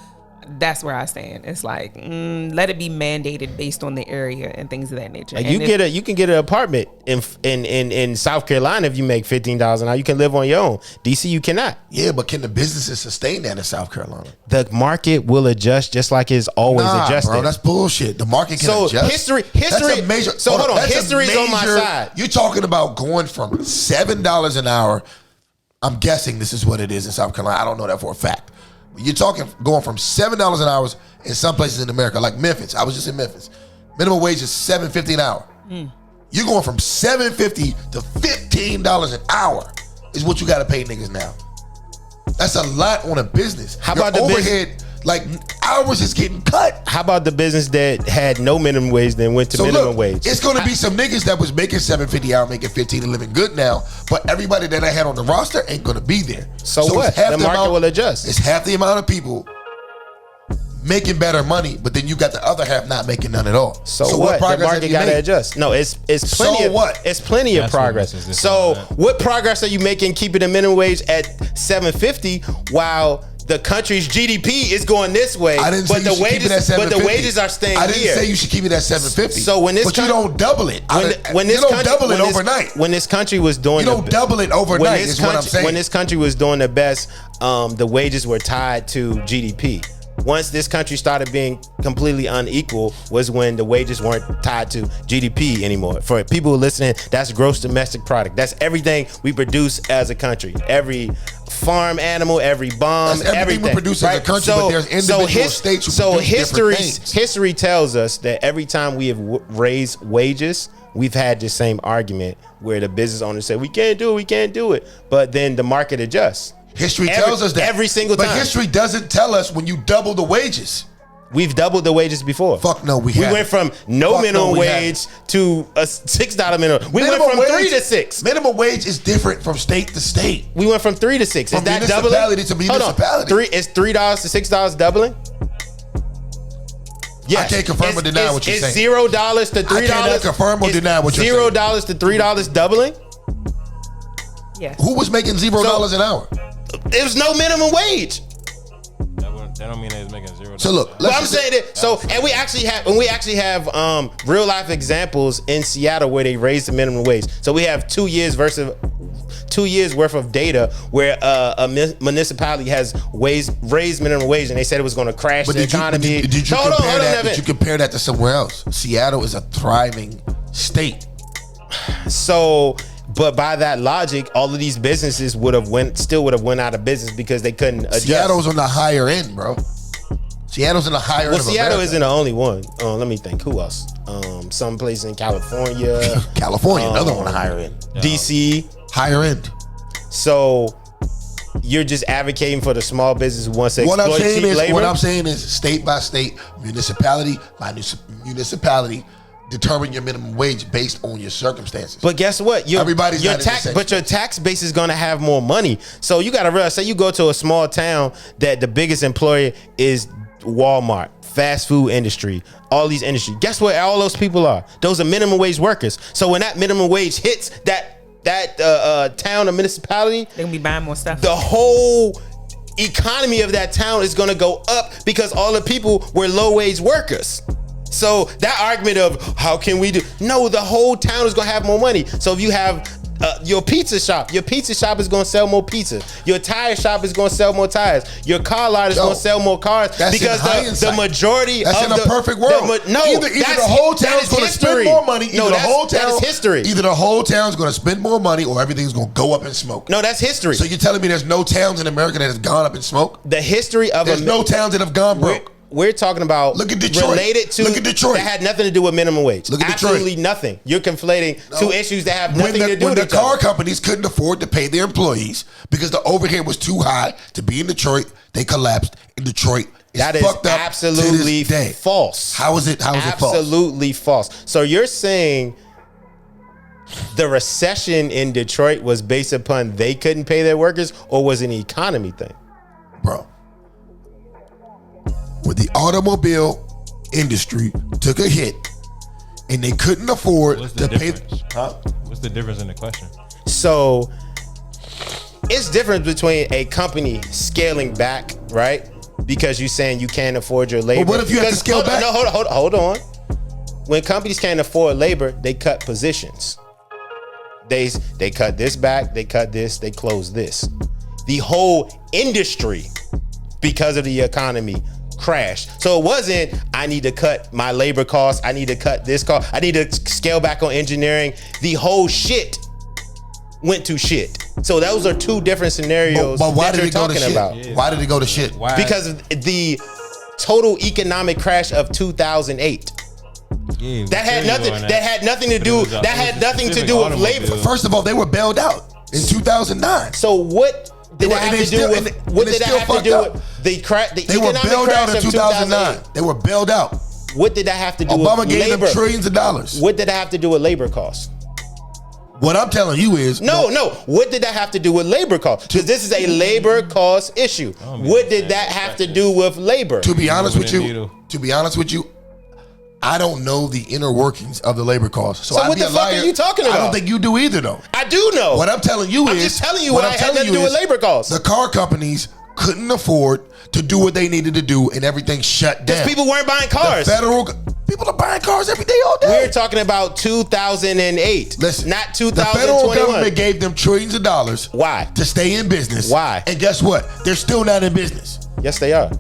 that's where I stand. It's like let it be mandated based on the area and things of that nature. Like And you can get an apartment in South Carolina if you make $15 an hour. You can live on your own. DC, you cannot. Yeah, but can the businesses sustain that in South Carolina? The market will adjust just like it's always adjusted. Bro, that's bullshit. The market can adjust. History. That's a major. So hold on, that's a history's on my major- side. You're talking about going from $7 an hour. I'm guessing this is what it is in South Carolina. I don't know that for a fact. You're talking going from $7 an hour in some places in America, like Memphis. I was just in Memphis. Minimum wage is $7.50 an hour. You're going from $7.50 to $15 an hour is what you got to pay niggas now. That's a lot on a business. How about the overhead? Like hours is getting cut. How about the business that had no minimum wage then went to minimum wage? It's going to be some niggas that was making $7.50 an hour, making $15 and living good now. But everybody that I had on the roster ain't going to be there. So what? It's half The market will adjust. It's half the amount of people making better money, but then you got the other half not making none at all. So what? The market got to adjust. No, it's plenty. So of, what? It's plenty of That's progress. what this is So about. what progress are you making keeping the minimum wage at $7.50 while the country's GDP is going this way? I didn't say but you should keep it at $7.50. But the wages are staying I didn't here. say you should keep it at $7.50. So when this but you don't double it. You don't double it overnight. When this country was doing, You don't double it overnight. Is what I'm saying. When this country was doing the best, the wages were tied to GDP. Once this country started being completely unequal was when the wages weren't tied to GDP anymore. For people who are listening, that's gross domestic product. That's everything we produce as a country. Every farm animal, every bomb, That's everything we produce as a country, but there's individual states who produce different things. History tells us that every time we have raised wages, we've had the same argument where the business owners say, we can't do it. But then the market adjusts. History tells us that. Every single time. But history doesn't tell us when you double the wages. We've doubled the wages before. Fuck no, we went from no minimum wage to a $6 minimum. We went from 3 to 6. Minimum wage is different from state to state. We went from 3 to 6. Is From that doubling? municipality to municipality. Hold on. Is $3 to $6 doubling? Yes. I can't confirm or deny what you're saying. Is $0 to $3? I cannot confirm or deny what you're saying. $0 to $3 doubling? yes. Who was making $0 an hour? There was no minimum wage. That don't mean they was making $0. So look, Well, I'm saying that. So, and we actually have real life examples in Seattle where they raised the minimum wage. So we have 2 years worth of data where a municipality has raised minimum wage, and they said it was going to crash the economy. Did you compare that to somewhere else? Seattle is a thriving state. So, but by that logic, all of these businesses still would have went out of business because they couldn't adjust. Seattle's on the higher end, bro. Seattle's in the higher end of Seattle America. isn't the only one. Let me think. Who else? Some place in California. California, another one higher end. DC. Higher end. So you're just advocating for the small business who wants to exploit cheap labor? What I'm saying is state by state, municipality by municipality, determine your minimum wage based on your circumstances. But guess what? Everybody's your not in the tax, same but your tax base is going to have more money. So you got to realize, say you go to a small town that the biggest employer is Walmart, fast food industry, all these industries. Guess what? All those people are. Those are minimum wage workers. So when that minimum wage hits that town or municipality, They're gonna be buying more stuff. the whole economy of that town is going to go up because all the people were low wage workers. So that argument of how can we do? No, the whole town is going to have more money. So if you have your pizza shop is going to sell more pizza. Your tire shop is going to sell more tires. Your car lot is going to sell more cars because the majority that's of in a perfect world. Either the whole town's going to spend more money. That is history. Either the whole town's going to spend more money or everything's going to go up in smoke. No, that's history. So you're telling me there's no towns in America that has gone up in smoke? The history of There's no towns that have gone broke. We're talking about Look at Detroit. Related to Look at Detroit. That had nothing to do with minimum wage. Look at Absolutely Detroit. nothing. You're conflating two issues that have nothing to do when with the each car other. companies couldn't afford to pay their employees because the overhead was too high to be in Detroit, they collapsed in Detroit. That is absolutely false. How is it false? Absolutely false. So you're saying the recession in Detroit was based upon they couldn't pay their workers, or was it an economy thing? Bro, where the automobile industry took a hit and they couldn't afford to pay. What's the difference in the question? So it's different between a company scaling back, right, because you saying you can't afford your labor. But what if you have to scale back? No, hold on. When companies can't afford labor, they cut positions. They cut this back, they cut this, they close this. The whole industry, because of the economy, crashed. So it wasn't, I need to cut my labor costs, I need to cut this cost, I need to scale back on engineering. The whole shit went to shit. So those are two different scenarios. But why that did it go to shit? about. Yeah. Why did it go to shit? Why? Because of the total economic crash of 2008. Yeah, That had nothing to do. That had nothing to do with labor. First of all, they were bailed out in 2009. So what did that have to do with? What did that have to do with the crash? They were bailed out in 2009. They were bailed out. What did that have to do Obama with gave labor? them trillions of dollars. What did that have to do with labor costs? What I'm telling you is No. What did that have to do with labor costs? Because this is a labor cost issue. What did that have to do with labor? To be honest with you, I don't know the inner workings of the labor costs. So what the fuck are you talking about? I don't think you do either, though. I do know. What I'm telling you I'm is, just telling you what had nothing to do with labor costs. The car companies couldn't afford to do what they needed to do, and everything shut down. People weren't buying cars. People are buying cars every day, all day. We're talking about 2008. Listen, not the 2021. federal government gave them trillions of dollars. Why? To stay in business. Why? And guess what? They're still not in business. Yes, they are.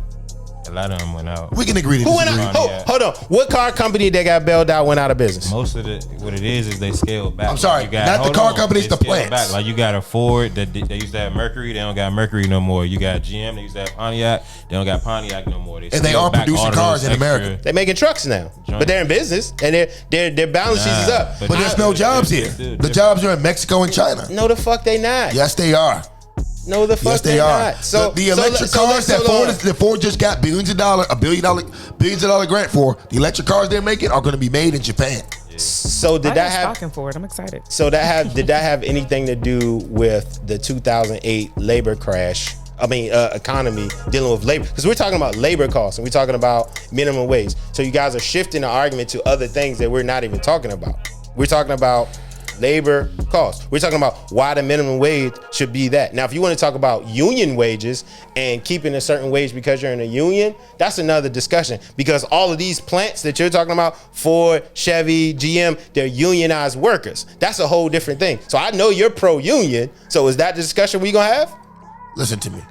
A lot of them went out. We can agree to Who went disagree. out? Hold on. What car company that got bailed out went out of business? Most of what it is they scaled back. I'm sorry, not the car companies, the plants. Back. Like you got a Ford that they used to have Mercury, they don't got Mercury no more. You got GM, they used to have Pontiac, they don't got Pontiac no more. And they aren't producing cars in America. They're making trucks now, but they're in business and their balance sheets is up. But there's no jobs here. The jobs are in Mexico and China. No, the fuck they not. Yes, they are. No, the fuck yes, they are. Not. So the electric cars that Ford just got billions of dollar grant for, the electric cars they're making are going to be made in Japan. So did that have talking for it? I'm excited. So did that have anything to do with the 2008 labor crash? Economy dealing with labor, because we're talking about labor costs and we're talking about minimum wage. So you guys are shifting the argument to other things that we're not even talking about. We're talking about labor costs. We're talking about why the minimum wage should be that. Now, if you want to talk about union wages and keeping a certain wage because you're in a union, that's another discussion, because all of these plants that you're talking about, Ford, Chevy, GM, they're unionized workers. That's a whole different thing. So I know you're pro-union. So is that the discussion we gonna have? Listen to me.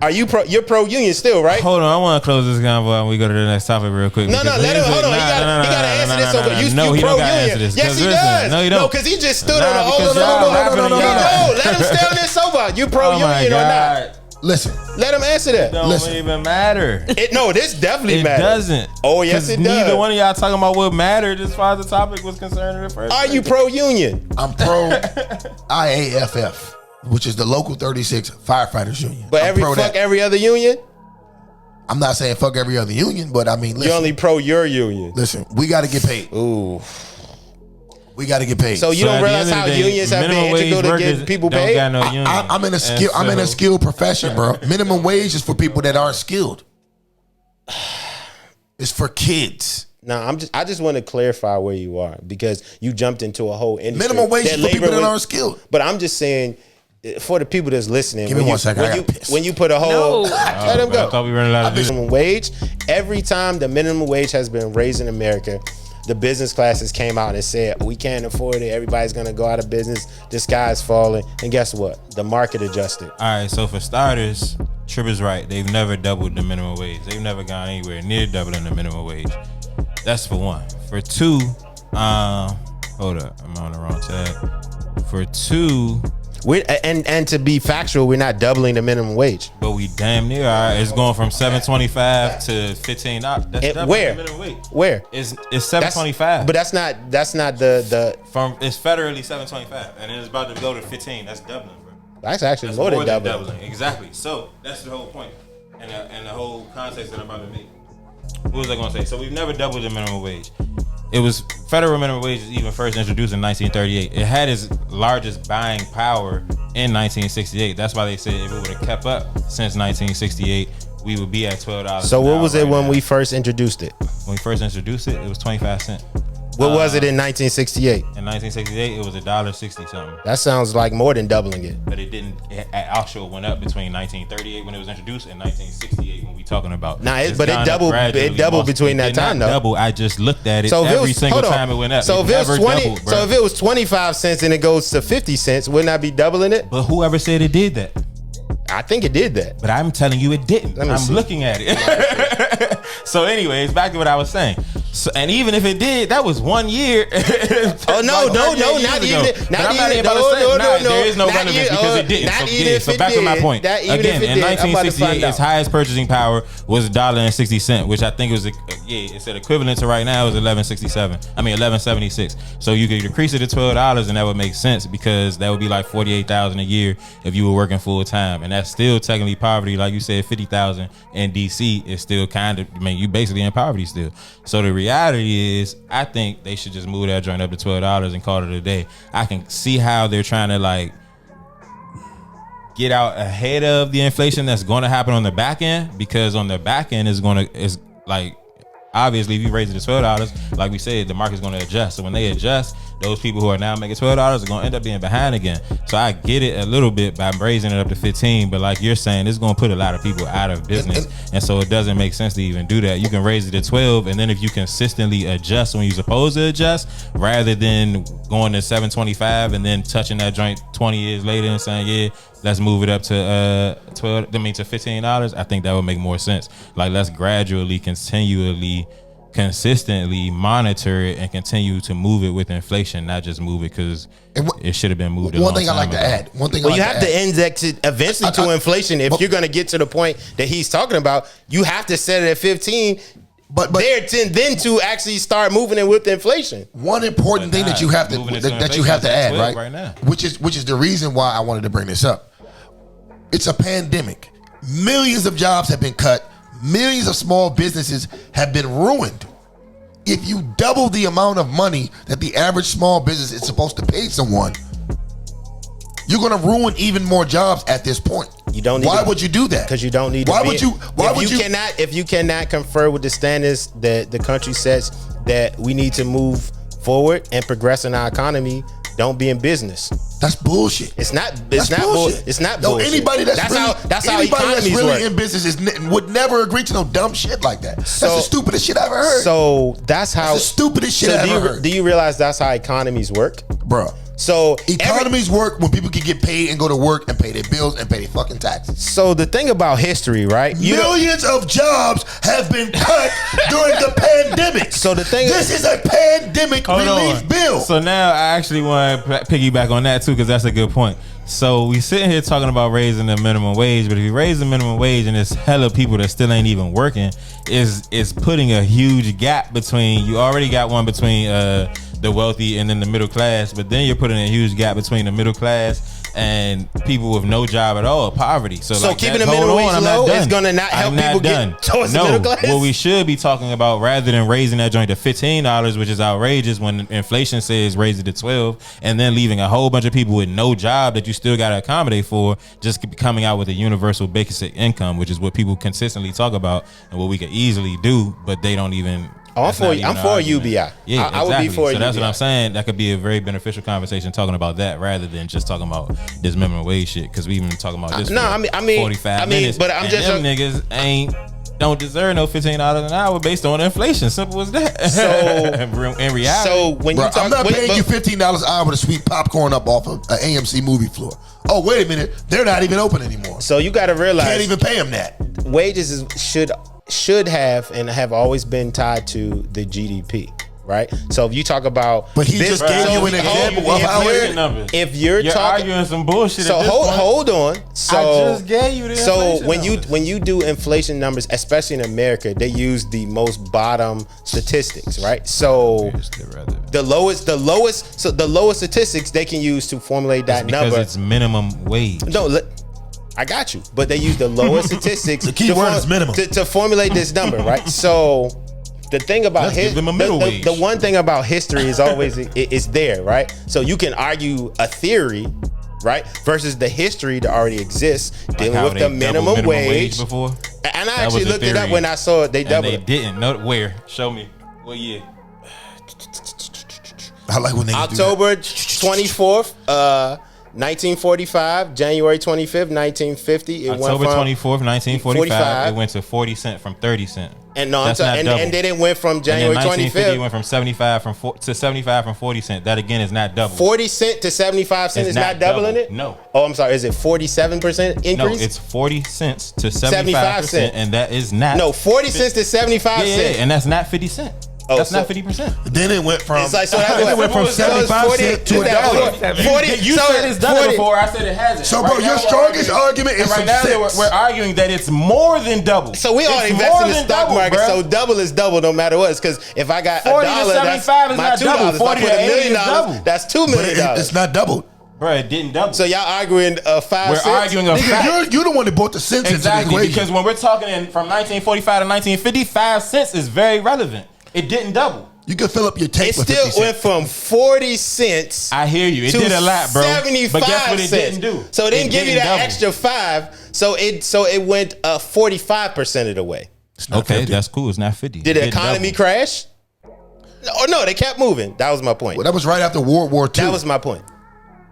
Are you you're pro-union still, right? Hold on, I want to close this convo and we go to the next topic real quick. No, let him, hold on. He got to answer this over. You pro-union. Yes, he does. No, you don't. No, because he just stood on the old. No. Let him stay on this sober. You pro-union or not? Listen. Let him answer that. It don't even matter. This definitely matters. It doesn't. Oh, yes, it does. Neither one of y'all talking about what mattered as far as the topic was concerned in the first place. Are you pro-union? I'm pro-IAFF. Which is the local 36 firefighters union. But every other union? I'm not saying fuck every other union, but I mean, listen. You're only pro your union. Listen, we got to get paid. Ooh. We got to get paid. So you don't realize how unions have been integral to get people paid? No I'm in a skill. I'm in a skilled profession, bro. Minimum wage is for people that aren't skilled. It's for kids. No, I just want to clarify where you are, because you jumped into a whole industry. Minimum wage is for people that aren't skilled. But I'm just saying, for the people that's listening, give me 1 second. When you put a whole, let him go. I thought we ran out of minimum wage. Every time the minimum wage has been raised in America, the business classes came out and said, we can't afford it. Everybody's gonna go out of business. The sky's falling. And guess what? The market adjusted. All right. So for starters, Trip is right. They've never doubled the minimum wage. They've never gone anywhere near doubling the minimum wage. That's for one. For two, hold up, I'm on the wrong tab. For two. And to be factual, we're not doubling the minimum wage. But we damn near are. It's going from $7.25 to $15. That's doubling where? The minimum wage. Where? It's $7.25. But that's not the it's federally $7.25, and it's about to go to $15. That's doubling, bro. That's actually more than doubling. Exactly. So that's the whole point, and the whole context that I'm about to make. What was I going to say? So we've never doubled the minimum wage. It was federal minimum wage was even first introduced in 1938. It had its largest buying power in 1968. That's why they said if it would have kept up since 1968, we would be at $12. So what was it when we first introduced it? When we first introduced it, it was 25 cents. What was it in 1968? In 1968, it was $1.60 something. That sounds like more than doubling it. But it didn't. It actually went up between 1938 when it was introduced and 1968 when we talking about. Nah, but it doubled. It doubled between that time, though. Double. I just looked at it. So Every single time it went up. So if it was 20, doubled, so if it was 25 cents and it goes to 50 cents, wouldn't I be doubling it? But whoever said it did that? I think it did that. But I'm telling you, it didn't. I'm looking at it. So, anyways, back to what I was saying. So, and even if it did, that was 1 year. Oh no, like not even. There is no relevance because it didn't. So back to my point. Again, in 1968, its highest purchasing power was $1.60, which I think was it said equivalent to right now is $11.76. So you could decrease it to $12, and that would make sense because that would be like $48,000 a year if you were working full time, and that's still technically poverty. Like you said, $50,000 in DC is still kind of. I mean, you basically in poverty still. So the reality is, I think they should just move that joint up to $12 and call it a day. I can see how they're trying to like get out ahead of the inflation that's going to happen on the back end, because on the back end is like obviously if you raise it to $12, like we said, the market's going to adjust. So when they adjust, those people who are now making $12 are going to end up being behind again. So I get it a little bit by raising it up to 15, but like you're saying, it's going to put a lot of people out of business, and so it doesn't make sense to even do that. You can raise it to 12, and then if you consistently adjust when you're supposed to adjust, rather than going to $7.25 and then touching that joint 20 years later and saying, yeah, let's move it up to to $15. I think that would make more sense. Like, let's gradually, continually, consistently monitor it and continue to move it with inflation, not just move it because it should have been moved. One thing I like to add. You have to index it eventually to inflation. If you're going to get to the point that he's talking about, you have to set it at 15. But then to actually start moving it with inflation. One important thing that you have to add, right now, which is the reason why I wanted to bring this up. It's a pandemic. Millions of jobs have been cut. Millions of small businesses have been ruined. If you double the amount of money that the average small business is supposed to pay someone, you're going to ruin even more jobs at this point. You don't. Why would you do that? Because you don't need. If you cannot confer with the standards that the country sets that we need to move forward and progress in our economy, don't be in business. That's bullshit. It's not bullshit. It's not bullshit. Anybody that's really in business would never agree to no dumb shit like that. That's the stupidest shit I ever heard. So that's the stupidest shit I ever heard. Do you realize that's how economies work, bro? So economies work when people can get paid and go to work and pay their bills and pay their fucking taxes. So the thing about history, right? Millions of jobs have been cut during the pandemic. So the thing this is a pandemic relief bill. So now I actually want to piggyback on that too, because that's a good point. So we sitting here talking about raising the minimum wage, but if you raise the minimum wage and there's hella people that still ain't even working, is putting a huge gap between, you already got one between the wealthy and then the middle class, but then you're putting a huge gap between the middle class and people with no job at all, poverty. So like keeping the minimum wage low is gonna not help people get towards the middle class. What we should be talking about, rather than raising that joint to $15, which is outrageous when inflation says raise it to 12, and then leaving a whole bunch of people with no job that you still got to accommodate for, just coming out with a universal basic income, which is what people consistently talk about and what we could easily do, but they don't even. I'm for UBI. Yeah, exactly. I would be for so that's UBI. what I'm saying. That could be a very beneficial conversation talking about that, rather than just talking about this minimum wage shit. Because we've been talking about this. 45 minutes. But I'm just them niggas don't deserve no $15 an hour based on inflation. Simple as that. So in reality, so when you talk, I'm not paying you $15 an hour to sweep popcorn up off of an AMC movie floor. Oh, wait a minute, they're not even open anymore. So you got to realize, can't even pay them that. Wages should have and have always been tied to the GDP, right? So if you talk about, but he just gave you an example of how if you're talking arguing some bullshit. So hold on. So I just gave you the when you do inflation numbers, especially in America, they use the most bottom statistics, right? So the lowest statistics they can use to formulate that number. Because it's minimum wage. No. I got you, but they use the lowest statistics. The key word is minimum to formulate this number, right? So the thing about the one thing about history is always it's there, right? So you can argue a theory, right, versus the history that already exists dealing with the minimum wage before. And I actually looked it up when I saw it. They doubled. They didn't. No, where? Show me. What year? I like when niggas October 24th, 1945, January 25th, 1950. It October went from 24th, 1945. It went to 40 cent from 30 cent. And no, That's not double. and then it went from January 25th. It went from 75 to 75 from 40 cent. That again is not double. 40 cent to 75 cents It's is not doubling double. it? No. Oh, I'm sorry. Is it 47% increase? No, it's 40 cents to 75 cent, and that is not. No, 40 cents to 75 cents. Yeah, and that's not 50 cent. Oh, That's so- not 50%. Then it went from It's like, so that it went from 75 cents to $1. 40, You said it's done before. I said it hasn't. So, bro, your strongest argument is right some now cents. we're arguing that it's more than double. So we all It's invest more in the than stock double, market. bruh. So double is double no matter what. Because if I got $1, 40 to that's 75 is my not double. $2. If I 40 put to $1 80 is million, double. that's $2 But million. it's not doubled. Bro, it didn't double. So y'all arguing 5 we're cents? arguing a fact. Nigga, you're the one that brought the cents Exactly, into the equation. because when we're talking from 1945 to 1950, 5 cents is very relevant. It didn't double. You can fill up your tank It with still 50 went cents. from 40 cents. I hear you. It to did a lot, bro. 75 But guess what it cents. didn't do? So it didn't give you didn't that double. extra 5. So it went 45% of the way. Okay, that's cool. It's not 50. Did the It economy doubled. crash? No, they kept moving. That was my point. Well, that was right after World War II. That was my point.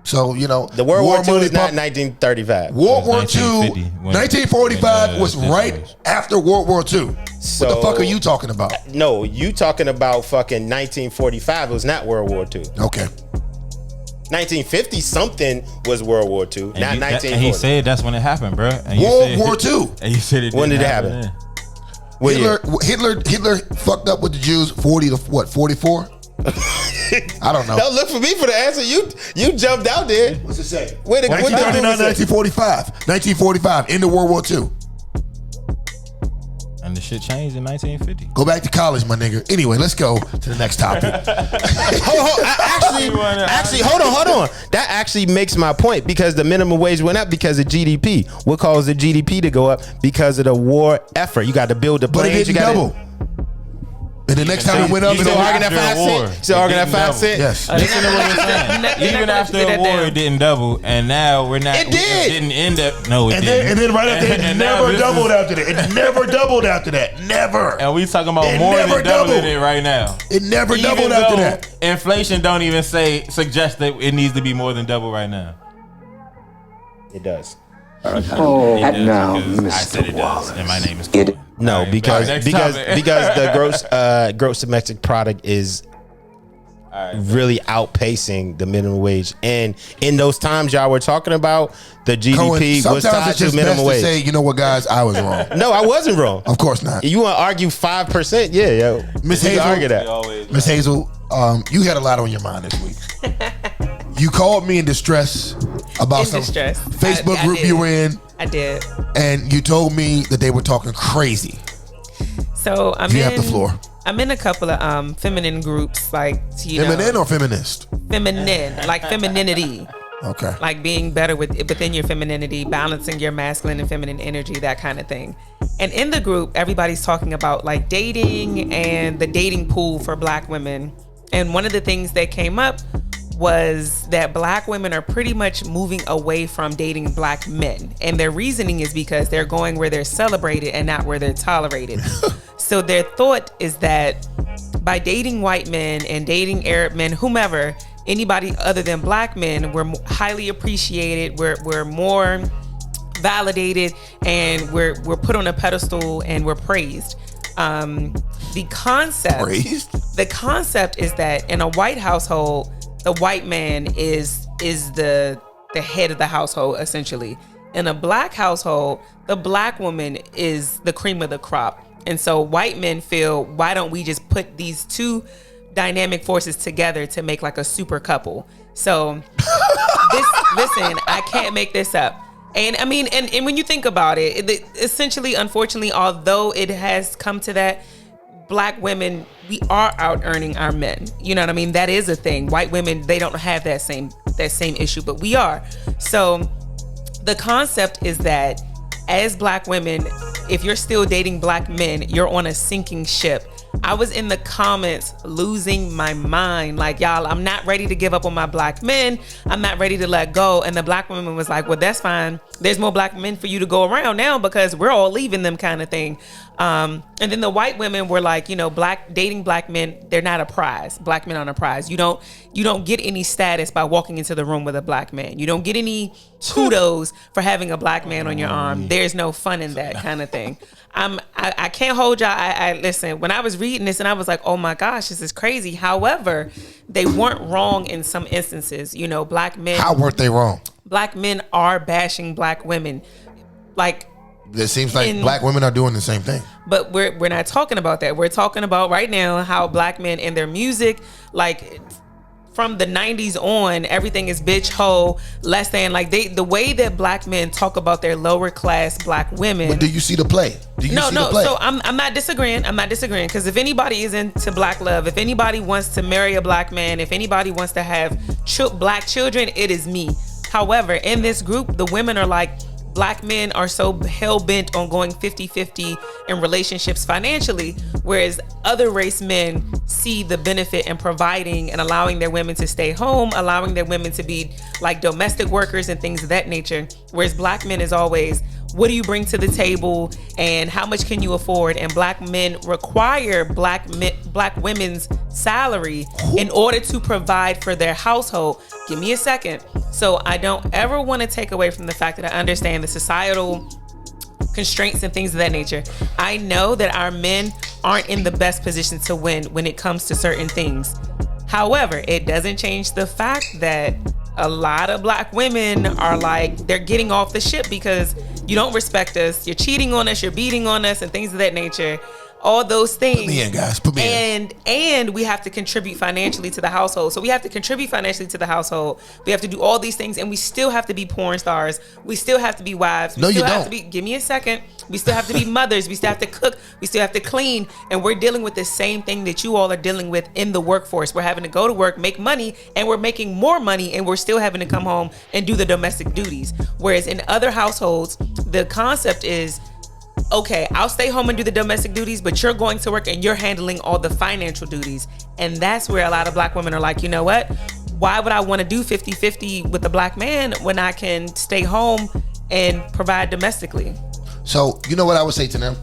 So, you know. The World War II money is not pump- 1935. World War II, 1950 when- 1945 when, was this right was. after World War II. What the So- fuck are you talking about? No, you talking about fucking 1945. It was not World War II. Okay. 1950 something was World War II, And not he- 1940. And he said that's when it happened, bro. And you World said- War II. And you said it When didn't did it happen? then. What year? Hitler fucked up with the Jews 40 to what, 44? I don't know. Don't look for me for the answer. You jumped out there. What's it say? What the 1939, 1945. 1945, end of World War II. And the shit changed in 1950. Go back to college, my nigga. Anyway, let's go to the next topic. Actually, hold on. That actually makes my point because the minimum wage went up because of GDP. What caused the GDP to go up? Because of the war effort. You got to build the But it planes. didn't double. And the next time it went up, You it still only arguing that after 5 a war, cents? Still it arguing that didn't 5 double. cents? Yes. Listen to what we're saying. Even after a war, it didn't double, and now we're not. It did. It didn't end up. No, it And didn't. then right after that, it And now never this doubled is- after that. It never doubled after that. Never. And we talking about It more never than doubling doubled. it right now. It never Even doubled after though that. Inflation don't even suggest that it needs to be more than double right now. It does. Oh, It does now, because I said Mr. it does, Wallace. and my name is It- Cohen. No, All right, because next because topic. because the gross domestic product is really outpacing the minimum wage, and in those times y'all were talking about, the GDP Cohen, was sometimes tied it's to just minimum best wage. to say, you know what, guys, I was wrong. No, I wasn't wrong. Of course not. You want to argue 5%? Yeah, yo, Miss we can Hazel, argue that. Always, Miss Hazel, you had a lot on your mind this week. You called me in distress about In some distress. Facebook I group did. you were in, I did. and you told me that they were talking crazy. So I'm You in. have the floor. I'm in a couple of feminine groups, like Feminine or feminist? feminine, like femininity, Okay. like being better within your femininity, balancing your masculine and feminine energy, that kind of thing. And in the group, everybody's talking about like dating and the dating pool for Black women. And one of the things that came up was that Black women are pretty much moving away from dating Black men. And their reasoning is because they're going where they're celebrated and not where they're tolerated. So their thought is that by dating white men and dating Arab men, whomever, anybody other than Black men, we're highly appreciated, we're more validated, and we're put on a pedestal and we're praised. The concept is that in a white household, the white man is the head of the household, essentially. In a Black household, the Black woman is the cream of the crop. And so white men feel, why don't we just put these two dynamic forces together to make like a super couple? So listen, I can't make this up. And I mean, and when you think about it, essentially, unfortunately, although it has come to that, Black women, we are out earning our men. You know what I mean? That is a thing. White women, they don't have that same issue, but we are. So the concept is that as Black women, if you're still dating Black men, you're on a sinking ship. I was in the comments losing my mind. Like, y'all, I'm not ready to give up on my black men. I'm not ready to let go. And the black woman was like, well, that's fine. There's more black men for you to go around now because we're all leaving them, kind of thing. And then the white women were like, dating black men, they're not a prize. Black men aren't a prize. You don't get any status by walking into the room with a black man. You don't get any kudos for having a black man on your arm. There's no fun in that, kind of thing. I can't hold y'all. I listen, when I was reading this and I was like, oh my gosh, this is crazy. However, they weren't wrong in some instances. Black men. How weren't they wrong? Black men are bashing black women. Like, it seems like black women are doing the same thing. But we're not talking about that. We're talking about right now how black men in their music, like from the 90s on, everything is bitch, hoe, less than. Like the way that black men talk about their lower class black women. But do you see the play? No. So I'm not disagreeing. Because if anybody is into black love, if anybody wants to marry a black man, if anybody wants to have black children, it is me. However, in this group, the women are like, black men are so hell-bent on going 50-50 in relationships financially, whereas other race men see the benefit in providing and allowing their women to stay home, allowing their women to be like domestic workers and things of that nature. Whereas black men is always, what do you bring to the table and how much can you afford? And black men require black women's salary in order to provide for their household. Give me a second. So I don't ever want to take away from the fact that I understand the societal constraints and things of that nature. I know that our men aren't in the best position to win when it comes to certain things. However, it doesn't change the fact that a lot of black women are like, they're getting off the ship because you don't respect us, you're cheating on us, you're beating on us and things of that nature. All those things. Put me in, guys. Put me in. And we have to contribute financially to the household. So we have to contribute financially to the household. We have to do all these things, and we still have to be porn stars. We still have to be wives. No, you don't. Give me a second. We still have to be mothers. We still have to cook. We still have to clean. And we're dealing with the same thing that you all are dealing with in the workforce. We're having to go to work, make money, and we're making more money, and we're still having to come home and do the domestic duties. Whereas in other households, the concept is, okay, I'll stay home and do the domestic duties, but you're going to work and you're handling all the financial duties. And that's where a lot of black women are like, you know what? Why would I want to do 50-50 with a black man when I can stay home and provide domestically? So, you know what I would say to them?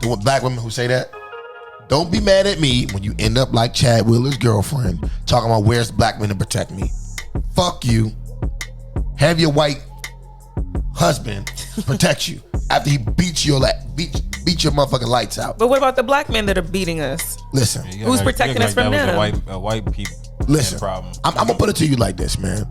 The black women who say that? Don't be mad at me when you end up like Chad Wheeler's girlfriend talking about where's black men to protect me. Fuck you. Have your white husband protect you after he beats your motherfucking lights out. But what about the black men that are beating us? Listen, who's protecting us from them? White people. Listen, problem. I'm gonna put it to you like this, man.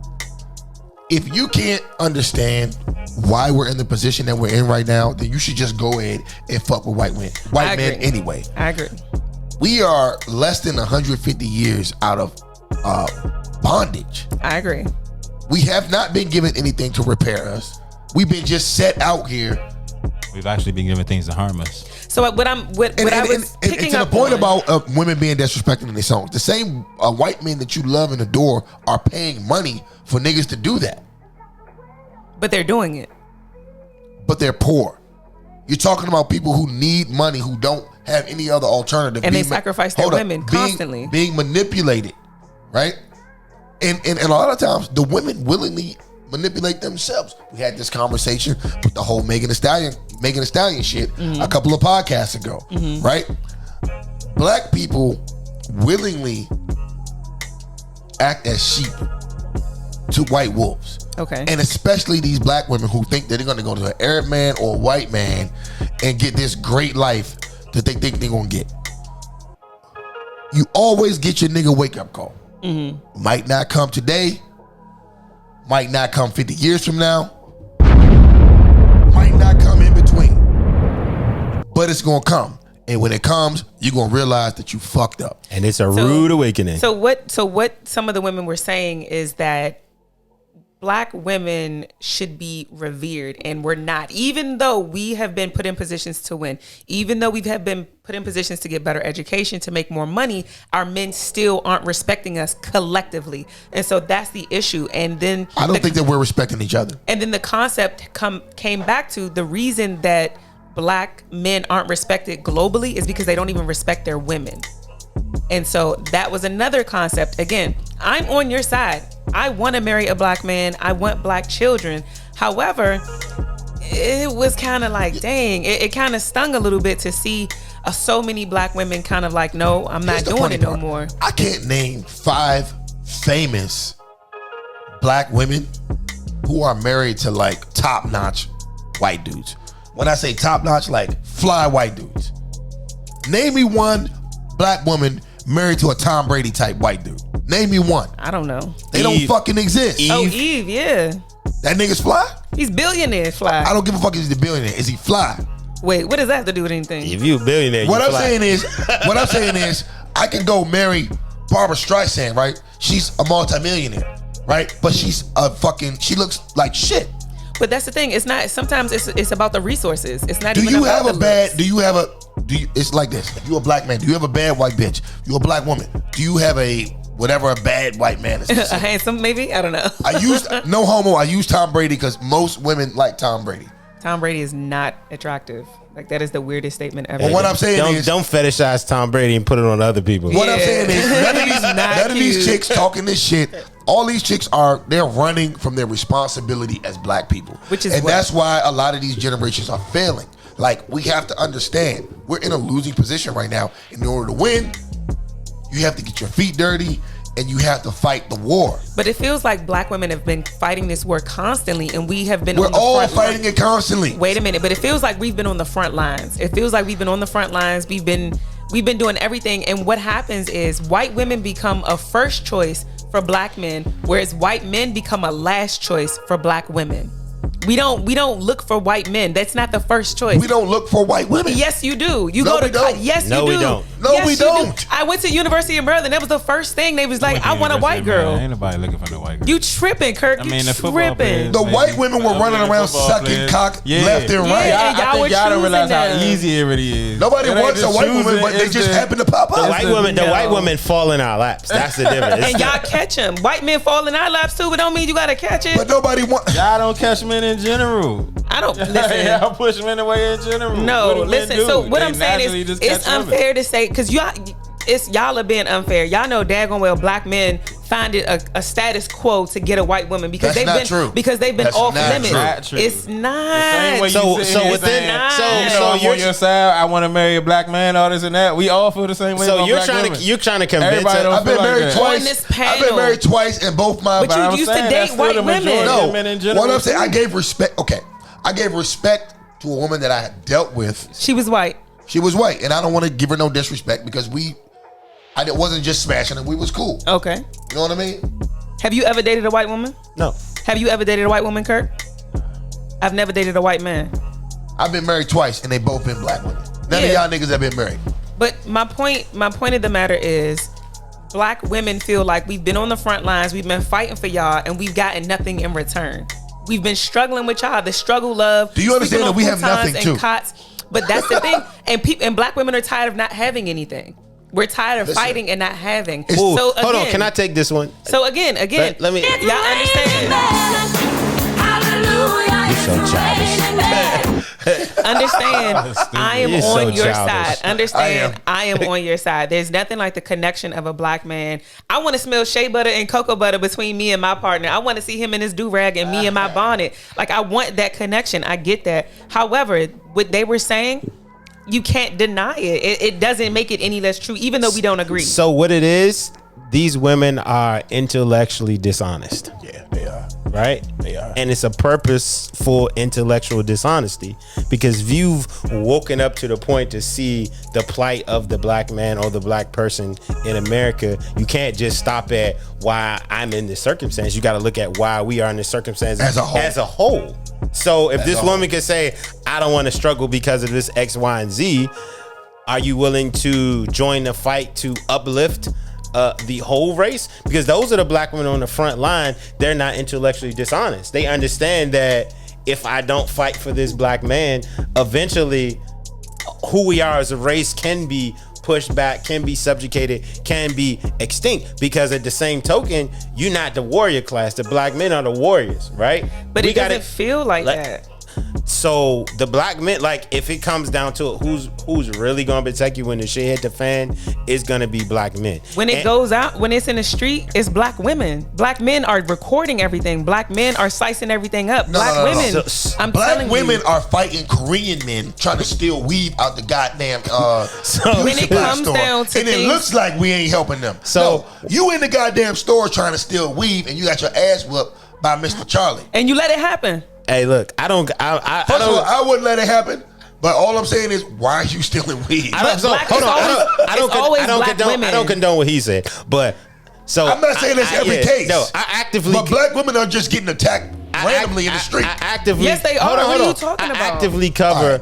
If you can't understand why we're in the position that we're in right now, then you should just go ahead and fuck with white men anyway. I agree. We are less than 150 years out of bondage. I agree. We have not been given anything to repair us. We've been just set out here. We've actually been given things to harm us. So what I was picking to up the point on, about women being disrespected in their songs, the same white men that you love and adore are paying money for niggas to do that. But they're doing it. But they're poor. You're talking about people who need money, who don't have any other alternative. And they sacrifice their women constantly. Being manipulated, right? And a lot of times, the women willingly manipulate themselves. We had this conversation with the whole Megan Thee Stallion shit a couple of podcasts ago, right? Black people willingly act as sheep to white wolves. Okay. And especially these black women who think that they're going to go to an Arab man or a white man and get this great life that they think they're going to get. You always get your nigga wake up call. Might not come today. Might not come 50 years from now. Might not come in between. But it's going to come. And when it comes, you're going to realize that you fucked up. And it's a rude awakening. So what some of the women were saying is that black women should be revered, and we're not. Even though we have been put in positions to win, even though we've have been put in positions to get better education, to make more money, our men still aren't respecting us collectively. And so that's the issue. And then I don't think that we're respecting each other. And then the concept came back to the reason that black men aren't respected globally is because they don't even respect their women. And so that was another concept. Again, I'm on your side. I want to marry a black man. I want black children. However, it was kind of like, dang, it kind of stung a little bit to see so many black women kind of like, no, I'm not doing it no more. I can't name 5 famous black women who are married to like top-notch white dudes. When I say top-notch, like fly white dudes. Name me one black woman married to a Tom Brady type white dude. Name me one. I don't know. They don't fucking exist. Eve, yeah. That nigga's fly? He's billionaire fly. I don't give a fuck if he's the billionaire. Is he fly? Wait, what does that have to do with anything? If you a billionaire, What I'm saying is, I can go marry Barbara Streisand, right? She's a multimillionaire, right? But she's she looks like shit. But that's the thing. It's not. Sometimes it's about the resources. It's not. Do even you about have the looks. It's like this. If you're a black man, do you have a bad white bitch? You're a black woman. Do you have a bad white man is? A handsome, maybe? I don't know. I use Tom Brady because most women like Tom Brady. Tom Brady is not attractive. Like, that is the weirdest statement ever. But what I'm saying is, don't fetishize Tom Brady and put it on other people. What I'm saying is, none of these chicks talking this shit. All these chicks they're running from their responsibility as black people. That's why a lot of these generations are failing. Like, we have to understand, we're in a losing position right now. In order to win, you have to get your feet dirty and you have to fight the war. But it feels like black women have been fighting this war constantly, and we have been. We're all fighting it constantly. Wait a minute, but it feels like we've been on the front lines. It feels like we've been on the front lines. We've been doing everything, and what happens is white women become a first choice for black men, whereas white men become a last choice for black women. We don't look for white men. That's not the first choice. We don't look for white women. Yes, you do. Yes, you do. We don't. Yes, we don't. I went to University of Maryland. That was the first thing. They was like, I want a white girl. Ain't nobody looking for the white girl. You tripping, Kirk. I mean, you tripping. The white women were running around sucking cock left and right. Yeah, I think y'all don't realize how easy it really is. Nobody wants a white woman, but they just happen to pop up. The white women fall in our laps. That's the difference. And y'all catch them. White men fall in our laps too, but don't mean you gotta catch it. But nobody wants. Y'all don't catch men in general. I don't listen. Y'all push men away in general. No, listen. So what I'm saying is, it's unfair to say, because y'all are being unfair. Y'all know daggone well black men find it a status quo to get a white woman because they've been off limits. It's not. So you're on your side. I want to marry a black man. All this and that. We all feel the same way. So you're trying to convince us. I've been married twice. On this panel. I've been married twice, and both my. But you used to date white women. No, what I'm saying, I gave respect. Okay, I gave respect to a woman that I had dealt with. She was white. She was white, and I don't want to give her no disrespect because I wasn't just smashing it. We was cool. Okay. You know what I mean? Have you ever dated a white woman? No. Have you ever dated a white woman, Kirk? I've never dated a white man. I've been married twice, and they both been black women. None of y'all niggas have been married. But my point of the matter is, black women feel like we've been on the front lines, we've been fighting for y'all, and we've gotten nothing in return. We've been struggling with y'all. The struggle, love. Do you understand that we have nothing too? But that's the thing. And black women are tired of not having anything. We're tired of fighting and not having. Ooh, so again, hold on, can I take this one? So again, let me. Y'all understand? You're so childish. Understand? I am on your side. Understand? I am on your side. There's nothing like the connection of a black man. I want to smell shea butter and cocoa butter between me and my partner. I want to see him in his do-rag and me in my bonnet. Like, I want that connection. I get that. However, what they were saying, you can't deny it. It doesn't make it any less true, even though we don't agree. So what it is, these women are intellectually dishonest. Yeah, they are. Right? They are. And it's a purposeful intellectual dishonesty, because if you've woken up to the point to see the plight of the black man or the black person in America, you can't just stop at why I'm in this circumstance. You got to look at why we are in this circumstance as a whole. So if this woman could say, I don't want to struggle because of this X, Y, and Z, are you willing to join the fight to uplift the whole race? Because those are the black women on the front line. They're not intellectually dishonest. They understand that if I don't fight for this black man, eventually who we are as a race can be pushed back, can be subjugated, can be extinct. Because at the same token, you're not the warrior class. The black men are the warriors, right? But it doesn't feel like that. So the black men, like, if it comes down to it, who's really gonna protect you when the shit hit the fan, is gonna be black men. When it goes out, when it's in the street, it's black women. Black men are recording everything. Black men are slicing everything up. Black women, I'm black telling women you, are fighting Korean men trying to steal weave out the goddamn when it comes store. down to and it things, looks like we ain't helping them. So no, you in the goddamn store trying to steal weave and you got your ass whooped by Mr. Charlie. and you let it happen. hey, look, I don't. First of all, I wouldn't let it happen. But all I'm saying is, why are you stealing weed? I don't, so, black hold is on. always- I don't it's always black condone. women. I don't condone what he said. But so I'm not saying that's every case. No, I actively. But black women are just getting attacked randomly in the street. I actively. Yes, they are. Hold on, What hold are you on. talking about?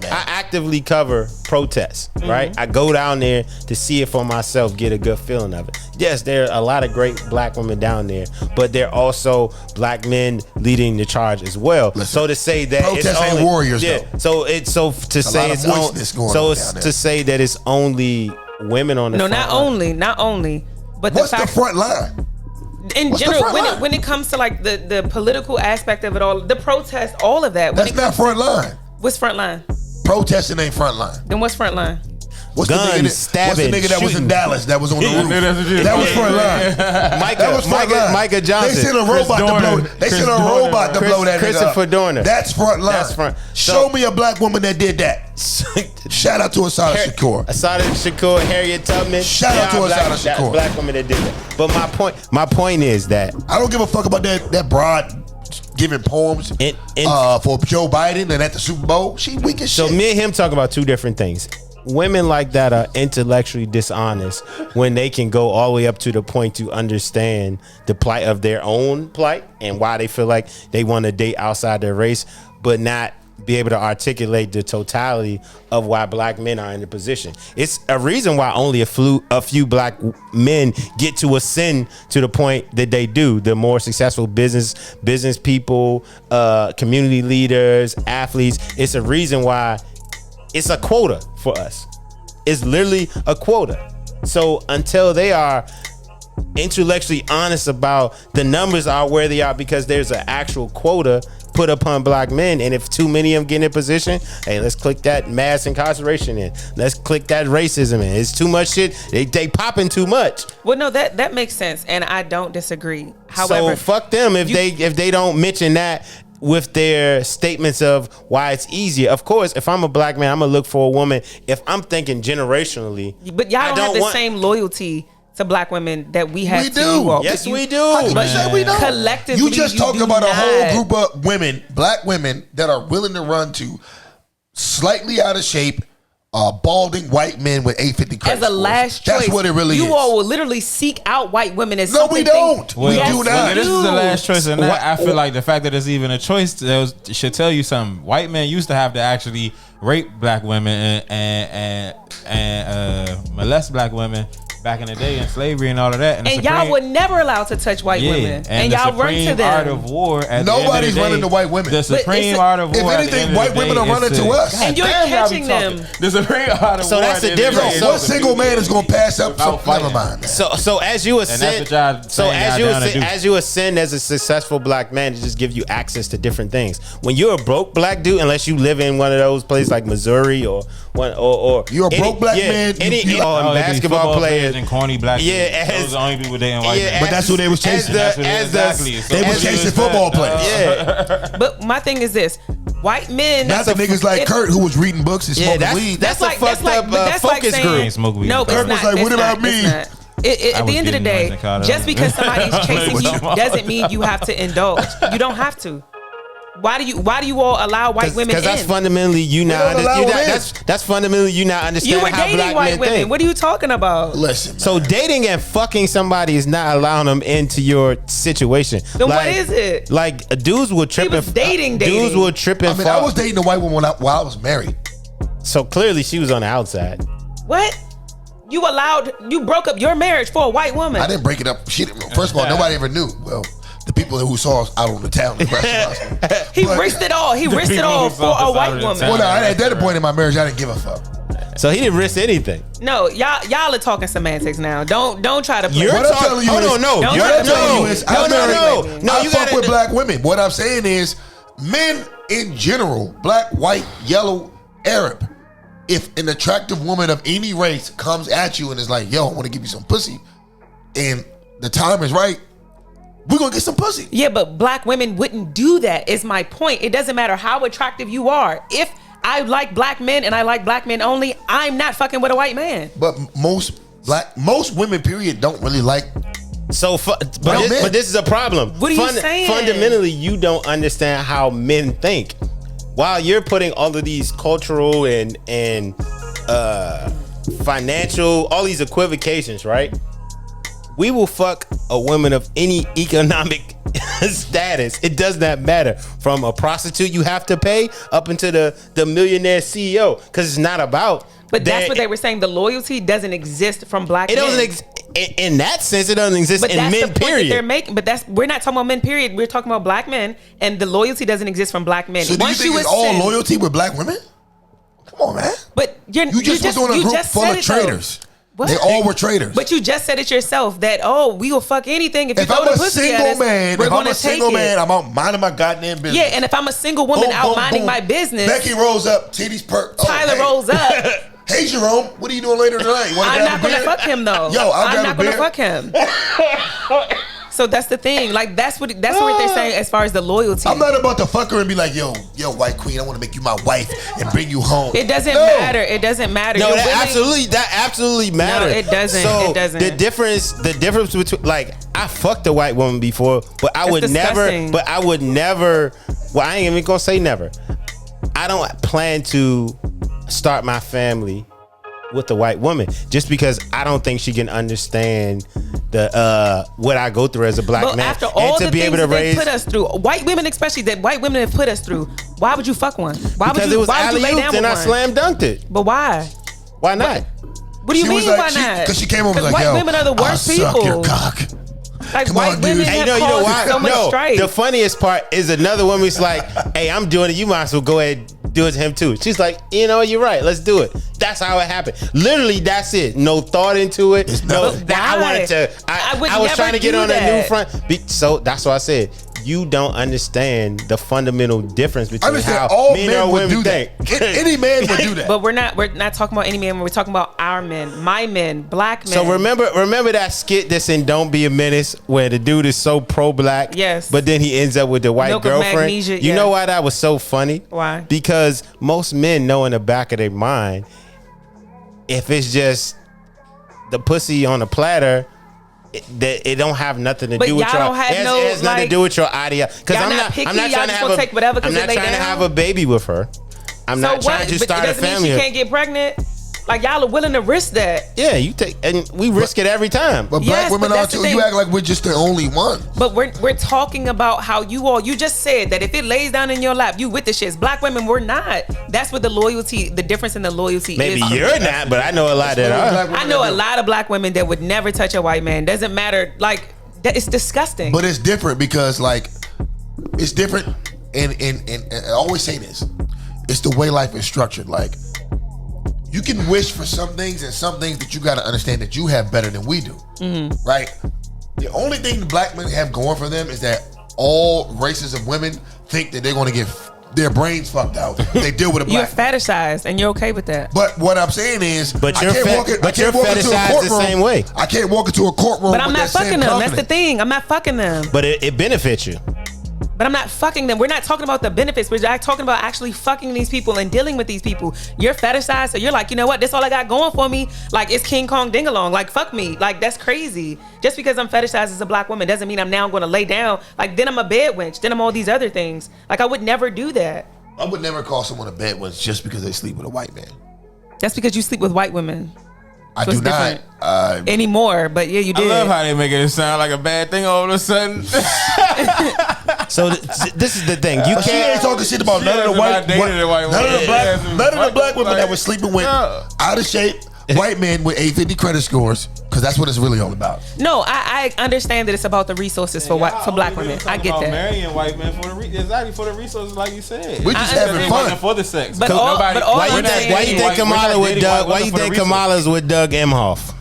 I actively cover protests. Right. I go down there to see it for myself, get a good feeling of it. Yes, there are a lot of great black women down there, but there are also black men leading the charge as well. Listen, so to say that protests it's ain't only, warriors, yeah. though. So to say lot of it's voiceless going so on it's down there. to say that it's only women on the No, front not only, but What's the the fact front line? in what's the general, front line? when it comes to like the political aspect of it all, the protest, all of that. When That's it not comes front line. what's front line? Protesting ain't front line. Then what's front line? What's Guns, the nigga stabbing, that was in shooting. Dallas that was on the I roof? knew that's what you That was was saying. front line. That was front line. Micah Johnson. They sent a robot to blow. They sent a robot to blow that nigga up. Christopher Dorner. That's front line. That's front. Show me a black woman that did that. Shout out to Asada Shakur. Asada Shakur, Harriet Tubman. Shout out to Asada Shakur. Black women that did that. But my point is that I don't give a fuck about that broad giving poems for Joe Biden and at the Super Bowl. She weak as so shit. me and him talk about two different things. Women like that are intellectually dishonest when they can go all the way up to the point to understand the plight of their own plight and why they feel like they want to date outside their race, but not be able to articulate the totality of why black men are in the position. It's a reason why only a few black men get to ascend to the point that they do. The more successful business people, community leaders, athletes. It's a reason why it's a quota for us. It's literally a quota. So until they are intellectually honest about the numbers are where they are, because there's an actual quota put upon black men, and if too many of them get in position, hey, let's click that mass incarceration in. Let's click that racism in. It's too much shit. They popping too much. Well, no, that makes sense, and I don't disagree. However, So fuck them if they don't mention that with their statements of why it's easier. Of course, if I'm a black man, I'm gonna look for a woman. If I'm thinking generationally, but y'all don't have the same loyalty to black women that we have. We to do. you all. Yes, we do. How can But you say we don't? collectively, you just talked do about a whole not. group of women, black women, that are willing to run to slightly out of shape, balding white men with 850 credit As a scores. last choice. That's what it really is. You all will literally seek out white women as No, we something don't. We Yes, do you not. This is the last choice, and What- I feel like the fact that it's even a choice should tell you something. White men used to have to actually rape black women and molest black women back in the day in slavery and all of that. And y'all were never allowed to touch white women. And the y'all run to supreme art them. of war. At Nobody's the end of the day, running to white women. The But supreme it's art of if war. at the anything, end of white the women day are running is to us. God And you're damn, y'all be catching talking. them. The supreme art of So war. that's at the end of day difference. is What the single man is going to pass up Without something? Never fighting. mind. So as you ascend, that's what y'all saying y'all as you ascend as a successful black man, it just give you access to different things. When you're a broke black dude, unless you live in one of those places like Missouri or You're a broke black man, any you- Oh, they be basketball football players. and corny black Yeah, dudes. Those as- are the only people dating white men. But that's who they was chasing. That's what it is, exactly. So They was what it chasing is football that, players. Yeah, But my thing is this: white men. Not the niggas like Kurt who was reading books and Yeah, smoking weed. that's a fucked up focus saying, group. Ain't smoke weed. No, Kurt it's was not. like, it's "What about not, it's me?" not. At was the end of the getting day, North Dakota. just because somebody's chasing you What doesn't mean you have to indulge. You don't have to. Why do you all allow white women in? Because that's fundamentally you not. don't allow them in. That's fundamentally you not You understanding were how dating black white men women. think. What are you talking about? Listen, So dating and fucking somebody is not allowing them into your situation. Then what is it? Like dudes will trip. He was and dating. Dudes will trip and I mean, fall. I was dating a white woman while I was married. So clearly she was on the outside. What? You broke up your marriage for a white woman. I didn't break it up. First of all, nobody ever knew. Well, the people who saw us out on the town, the rest of us. He But- risked it all. He risked it people all who for saw us a out white of the woman. town. Well, no, at that point in my marriage, I didn't give a fuck. So he didn't risk anything. No, y'all are talking semantics now. Don't try to play. You're What I'm talking- telling you hold is, on, no. Don't what try I'm to telling play. you is, No, I'm no, married. no. No, I you fuck gotta- with black women. What I'm saying is, men in general, black, white, yellow, Arab, if an attractive woman of any race comes at you and is like, yo, I want to give you some pussy, and the time is right, we're going to get some pussy. Yeah, but black women wouldn't do that, is my point. It doesn't matter how attractive you are. If I like black men and I like black men only, I'm not fucking with a white man. But most women, period, don't really like. So, but this is a problem. What are you saying? Fundamentally, you don't understand how men think. While you're putting all of these cultural and financial, all these equivocations, right? We will fuck a woman of any economic status. It does not matter. From a prostitute you have to pay up into the millionaire CEO, because it's not about. But that's what they were saying. The loyalty doesn't exist from black men. It doesn't in that sense. It doesn't exist but in that's men. The point period. that they're making. But we're not talking about men. Period. We're talking about black men, and the loyalty doesn't exist from black men. So do you think it's all loyalty with black women? Come on, man. But you just was doing a group full of traitors. They all were traitors. But you just said it yourself that we will fuck anything if you throw the pussy at us. If I'm a single man, I'm out minding my goddamn business. Yeah, and if I'm a single woman out minding my business, Becky rolls up, titties perk. Tyler rolls up. Hey Jerome, what are you doing later tonight? I'm not gonna fuck him though. Yo, I'm not gonna fuck him. So that's the thing. Like that's what they're saying as far as the loyalty. I'm not about to fuck her and be like, yo, white queen, I want to make you my wife and bring you home. It doesn't matter. It doesn't matter. No, that absolutely matters. No, it doesn't. So it doesn't. The difference between, like, I fucked a white woman before, but I would disgusting. never. Well, I ain't even gonna say never. I don't plan to start my family with a white woman just because I don't think she can understand the what I go through as a black man. After all and to the be things able to that they raise put us through, white women especially, that white women have put us through, why would you fuck one? Why because would you? it was Why would you lay down with and I one? slam dunked it. But why? Why not? What do you mean? Why not? Because she came over like, white yo, women are the worst I'll people. suck your cock. Like Come white on, women dude. have you know caused why? so much strife. The funniest part is another woman's like, hey, I'm doing it. You might as well go ahead and do it to him too. She's like, you're right. Let's do it. That's how it happened. Literally, that's it. No thought into it. I wanted to. I was trying to get on a new front. So that's what I said. You don't understand the fundamental difference between how all men men or would women do think. that. Any man would do that. But we're not talking about any men. We're talking about our men, my men, black men. So remember that skit that's in Don't Be a Menace where the dude is so pro-black, yes, but then he ends up with the white Milk of girlfriend. magnesia, you know why that was so funny? Why? Because most men know in the back of their mind, if it's just the pussy on a platter, it don't have nothing to do with your. It has nothing to do with your idea. Because I'm not trying to have take whatever. I'm not trying to have a baby with her. I'm not trying to start a family. Mean she can't get pregnant. Like y'all are willing to risk that. Yeah, you take, and we risk it every time. But black women are too. You act like we're just the only one. But we're talking about how you just said that if it lays down in your lap, you with the shits. Black women, we're not. That's what the difference in the loyalty Maybe is. Maybe you're not, but I know a lot that are. I know a lot of black women that would never touch a white man. Doesn't matter. Like that, it's disgusting. But it's different because it's different. And I always say this. It's the way life is structured. Like, you can wish for some things and some things that you got to understand that you have better than we do, right? The only thing the black men have going for them is that all races of women think that they're going to get their brains fucked out. They deal with a black. You're fetishized, and you're okay with that. But what I'm saying is, but you're fetishized the same way. I can't walk into a courtroom. But I'm not fucking them. That's the thing. I'm not fucking them. But it benefits you. But I'm not fucking them. We're not talking about the benefits. We're talking about actually fucking these people and dealing with these people. You're fetishized, so you're like, you know what? That's all I got going for me. Like, it's King Kong ding-along. Like, fuck me. Like, that's crazy. Just because I'm fetishized as a black woman doesn't mean I'm now going to lay down. Like, then I'm a bed wench. Then I'm all these other things. Like, I would never do that. I would never call someone a bed wench just because they sleep with a white man. That's because you sleep with white women. I do not anymore, but yeah, you did. I love how they make it sound like a bad thing all of a sudden. So this is the thing. You can't. She ain't talking shit about none of the black women that were sleeping with out of shape white men with 850 credit scores, because that's what it's really all about. No, I understand that it's about the resources for black women. I get that. Marrying white men for the resources, like you said. We're just having fun for the sex. But why you think Kamala with Doug? Why you think Kamala's with Doug Emhoff?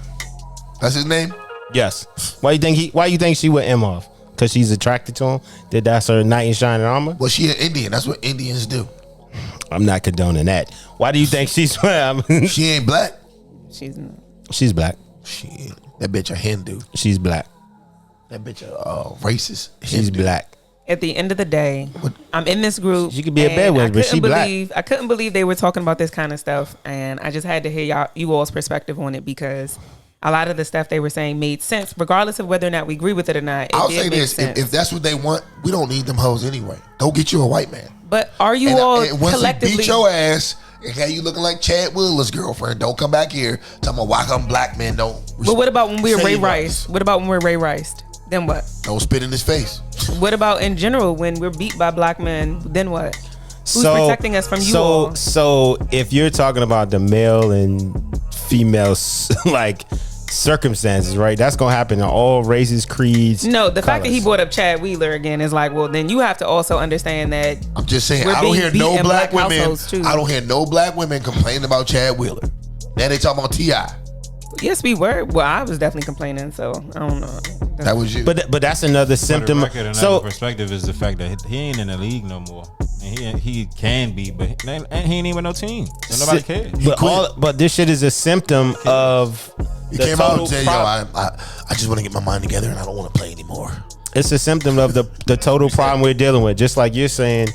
That's his name. Yes. Why you think she with Emhoff? because she's attracted to him, that that's her knight in shining armor? Well, she an Indian. That's what Indians do. I'm not condoning that. Why do you think she's? She ain't black. She's black. That bitch a Hindu. She's black. That bitch a racist. She's Hindu. black. At the end of the day, I'm in this group. She could be a bad one, but she black. I couldn't believe they were talking about this kind of stuff, and I just had to hear you all's perspective on it because a lot of the stuff they were saying made sense, regardless of whether or not we agree with it or not. I'll say this: if that's what they want, we don't need them hoes anyway. Go get you a white man. But are you all collectively? He beat your ass. And have you looking like Chad Wheeler's girlfriend? Don't come back here talking about why come black men don't. But what about when we were Ray Rice? What about when we're Ray Rice? Then what? Don't spit in his face. What about in general when we're beat by black men? Then what? Who's protecting us from you all? So if you're talking about the male and female like circumstances, right? That's gonna happen in all races, creeds. No, the fact that he brought up Chad Wheeler again is like, well, then you have to also understand that. I'm just saying, I don't hear no black women. I don't hear no black women complaining about Chad Wheeler. Now they talking about T.I. Yes, we were. Well, I was definitely complaining, so I don't know. That was you. But that's another symptom. So perspective is the fact that he ain't in the league no more. And he can be, but he ain't even no team. So nobody cares. But this shit is a symptom of. You came out and said, "Yo, I just want to get my mind together and I don't want to play anymore." It's a symptom of the total problem we're dealing with. Just like you're saying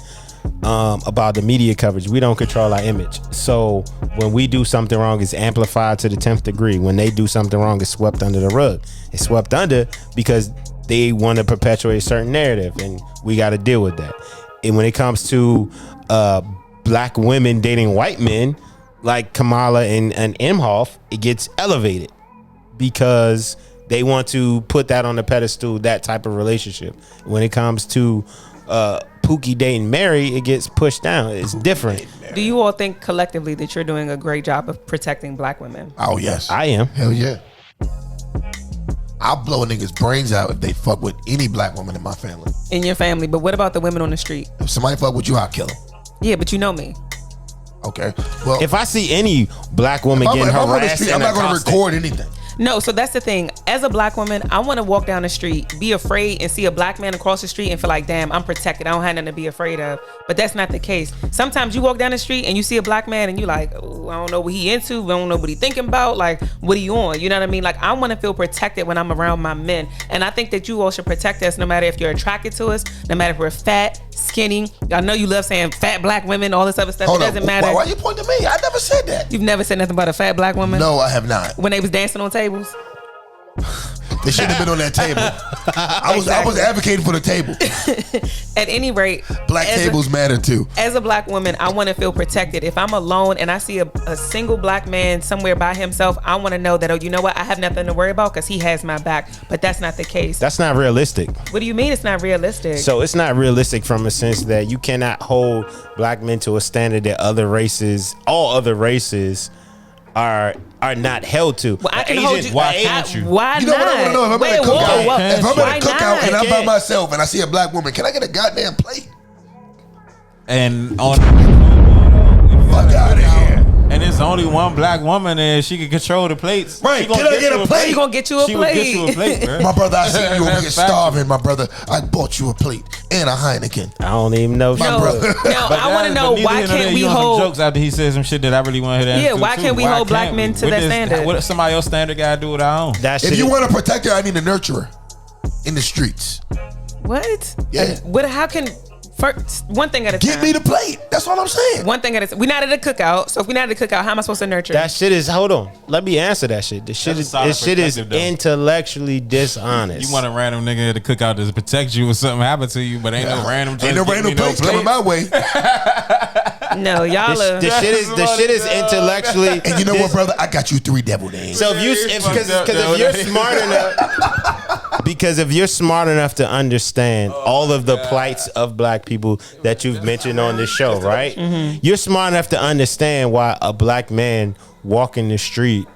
about the media coverage, we don't control our image. So when we do something wrong, it's amplified to the 10th degree. When they do something wrong, it's swept under the rug. It's swept under because they want to perpetuate a certain narrative, and we got to deal with that. And when it comes to black women dating white men, like Kamala and Imhoff, it gets elevated. Because they want to put that on the pedestal, that type of relationship. When it comes to Pookie dating Mary, it gets pushed down. It's different. Do you all think collectively that you're doing a great job of protecting black women? Oh, yes. I am. Hell yeah. I'll blow a nigga's brains out if they fuck with any black woman in my family. In your family, but what about the women on the street? If somebody fuck with you, I'll kill them. Yeah, but you know me. Okay. Well, if I see any black woman getting harassed, I'm not going to record anything. No, so that's the thing. As a black woman, I want to walk down the street, be afraid, and see a black man across the street and feel like, damn, I'm protected. I don't have nothing to be afraid of. But that's not the case. Sometimes you walk down the street and you see a black man and you like, oh, I don't know what he into. I don't know what he thinking about. Like, what are you on? You know what I mean? Like, I want to feel protected when I'm around my men. And I think that you all should protect us no matter if you're attracted to us, no matter if we're fat, skinny. I know you love saying fat black women, all this other stuff. It doesn't matter. Why you pointing to me? I never said that. You've never said nothing about a fat black woman? No, I have not. When they was dancing on tables? They shouldn't have been on that table. I was advocating for the table. At any rate, black tables matter too. As a black woman, I want to feel protected. If I'm alone and I see a single black man somewhere by himself, I want to know that, oh, you know what? I have nothing to worry about because he has my back. But that's not the case. That's not realistic. What do you mean it's not realistic? So it's not realistic from a sense that you cannot hold black men to a standard that all other races are not held to. Well, I can hold you. Why can't you? Why you know not? What I want to know? If I'm at a cookout and I'm by myself and I see a black woman, can I get a goddamn plate? And on fuck out of here. And there's only one black woman and she can control the plates. Right. Can I get a plate? She gonna get you a She plate. will get you a plate, bro. My brother, I see you over here starving, my brother. I bought you a plate and a Heineken. I don't even know. My brother. No, I want to know why can't we hold jokes after he said some shit that I really want to hear. Yeah, why can't we hold black men to that standard? What somebody else standard got to do with our own? If you want to protect her, I need a nurturer in the streets. What? Yeah. How can? First, one thing at a time. Give me the plate. That's all I'm saying. One thing at a time. We're not at a cookout. So if we're not at a cookout, how am I supposed to nurture? That shit is. Hold on. Let me answer that shit. This shit is intellectually dishonest. You want a random nigga at the cookout to protect you if something happened to you, but ain't no random. Ain't no random plates coming my way. No, y'all are. The shit is intellectually. And you know what, brother? I got you 3 devil names. So if you're smart enough, because if you're smart enough to understand all of the plights of black people that you've mentioned on this show, right? Mm-hmm. You're smart enough to understand why a black man walking the street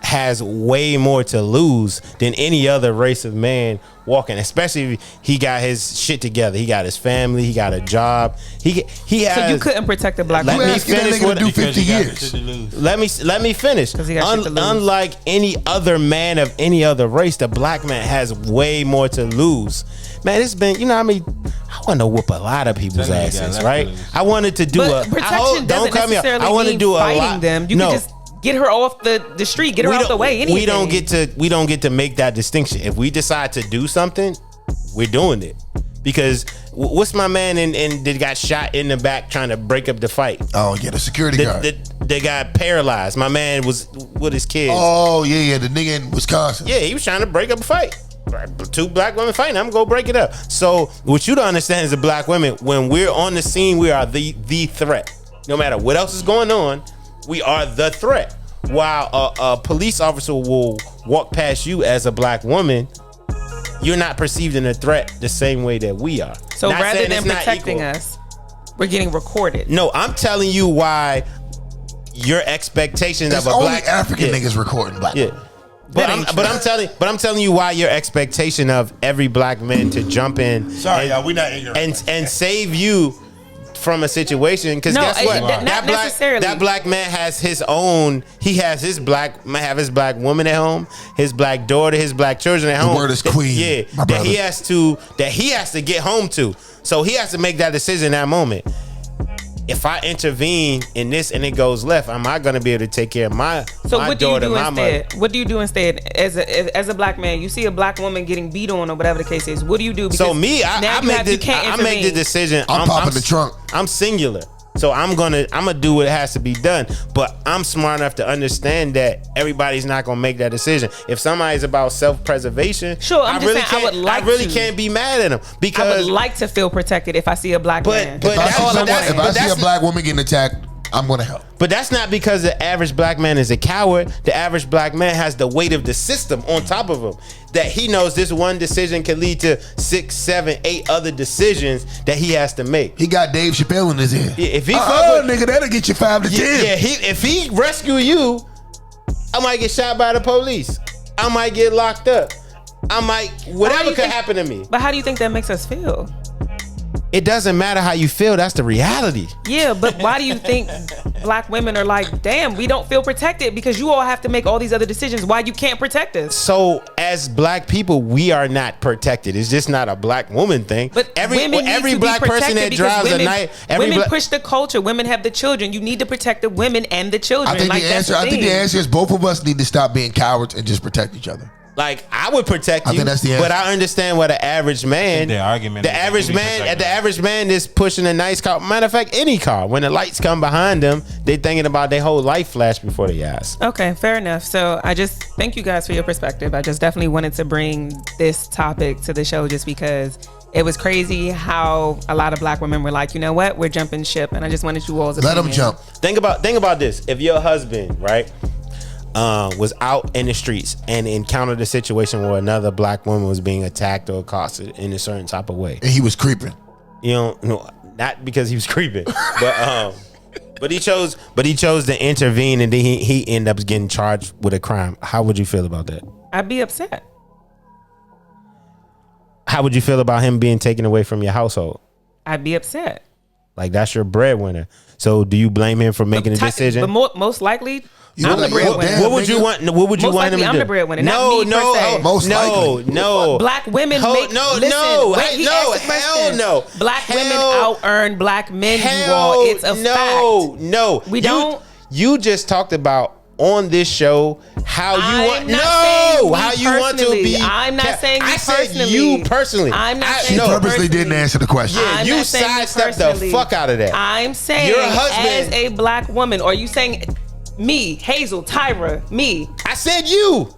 has way more to lose than any other race of man walking, especially if he got his shit together. He got his family, he got a job. He has. So you couldn't protect a black Let woman. me finish what do 50 years. Let me finish. Unlike any other man of any other race, the black man has way more to lose. Man, it's been, I want to whoop a lot of people's asses, right? I wanted to do protection doesn't necessarily I want to do a fighting lot. them. You can just get her off the street, get her out the way. Anything. We don't get to make that distinction. If we decide to do something, we're doing it. Because what's my man and that got shot in the back trying to break up the fight? Oh yeah, the security guard. They got paralyzed. My man was with his kids. Oh yeah, the nigga in Wisconsin. Yeah, he was trying to break up a fight. 2 black women fighting. I'm gonna go break it up. So what you don't understand is the black women, when we're on the scene, we are the threat. No matter what else is going on, we are the threat. While a police officer will walk past you as a black woman, you're not perceived in a threat the same way that we are. So not rather saying than it's not protecting equal. us, we're getting recorded. No, I'm telling you why your expectations There's of a only black African niggas recording black. Yeah. But I'm telling you why your expectation of every black man to jump in. Sorry, y'all, we not ignorant. And save you from a situation, because guess what? That black man has his own. He has his black woman at home, his black daughter, his black children at home. The word is queen. Yeah, that he has to get home to. So he has to make that decision in that moment. If I intervene in this and it goes left, am I going to be able to take care of my daughter, my mother? What do you do instead? As a black man, you see a black woman getting beat on or whatever the case is. What do you do? So me, I make the decision. I'm popping the trunk. I'm singular. So I'm gonna do what has to be done. But I'm smart enough to understand that everybody's not gonna make that decision. If somebody's about self-preservation, sure, I really can't be mad at them, because I would like to feel protected if I see a black man. If I see a black woman getting attacked, I'm gonna help. But that's not because the average black man is a coward. The average black man has the weight of the system on top of him, that he knows this one decision can lead to 6, 7, 8 other decisions that he has to make. He got Dave Chappelle in his ear. Yeah, if he nigga, that'll get you 5 to 10. Yeah, if he rescue you, I might get shot by the police. I might get locked up. Whatever could happen to me. But how do you think that makes us feel? It doesn't matter how you feel. That's the reality. Yeah, but why do you think black women are like, damn, we don't feel protected? Because you all have to make all these other decisions. Why you can't protect us? So as black people, we are not protected. It's just not a black woman thing. But every black person that drives a night, women push the culture. Women have the children. You need to protect the women and the children. I think the answer is both of us need to stop being cowards and just protect each other. Like, I would protect you, think that's the answer. but I understand what the average man, the average man is pushing a nice car. Matter of fact, any car, when the lights come behind them, they thinking about their whole life flash before their eyes. Okay, fair enough. So I just thank you guys for your perspective. I just definitely wanted to bring this topic to the show just because it was crazy how a lot of black women were like, you know what, we're jumping ship, and I just wanted you all's opinion. Let them jump. Think about this. If your husband, right, was out in the streets and encountered a situation where another black woman was being attacked or accosted in a certain type of way, and he was creeping, no, not because he was creeping, but he chose to intervene, and then he ended up getting charged with a crime. How would you feel about that? I'd be upset. How would you feel about him being taken away from your household? I'd be upset. Like, that's your breadwinner. So do you blame him for making a decision? But most likely, I'm the breadwinner. What would you want? What would you want him to do? I'm the breadwinner. No. Black women make. No. Black women out earn black men. You all, it's a fact. No. We don't. You just talked about on this show how you want to be. I'm not saying you personally. I said you personally. I'm not saying you purposely didn't answer the question. Yeah, you sidestepped the fuck out of that. I'm saying your husband, as a black woman, or you saying me, Hazel, Tyra, me. I said you.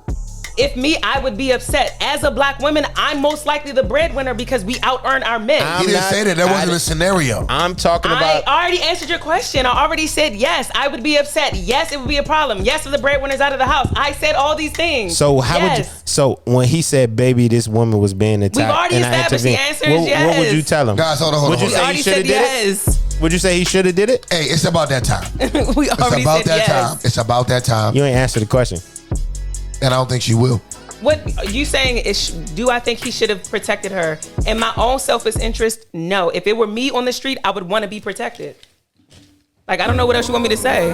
If me, I would be upset. As a black woman, I'm most likely the breadwinner because we out earn our men. You didn't say that. That wasn't a scenario. I'm talking about. I already answered your question. I already said yes. I would be upset. Yes, it would be a problem. Yes, if the breadwinner's out of the house. I said all these things. So how would you? So when he said, "Baby, this woman was being attacked," we've already established the answer is yes. What would you tell him? Guys, hold on. Would you say he should have did it? Would you say he should have did it? Hey, it's about that time. We already said yes. It's about that time. You ain't answer the question. And I don't think she will. What you saying is, do I think he should have protected her? In my own selfish interest, no. If it were me on the street, I would want to be protected. Like, I don't know what else you want me to say.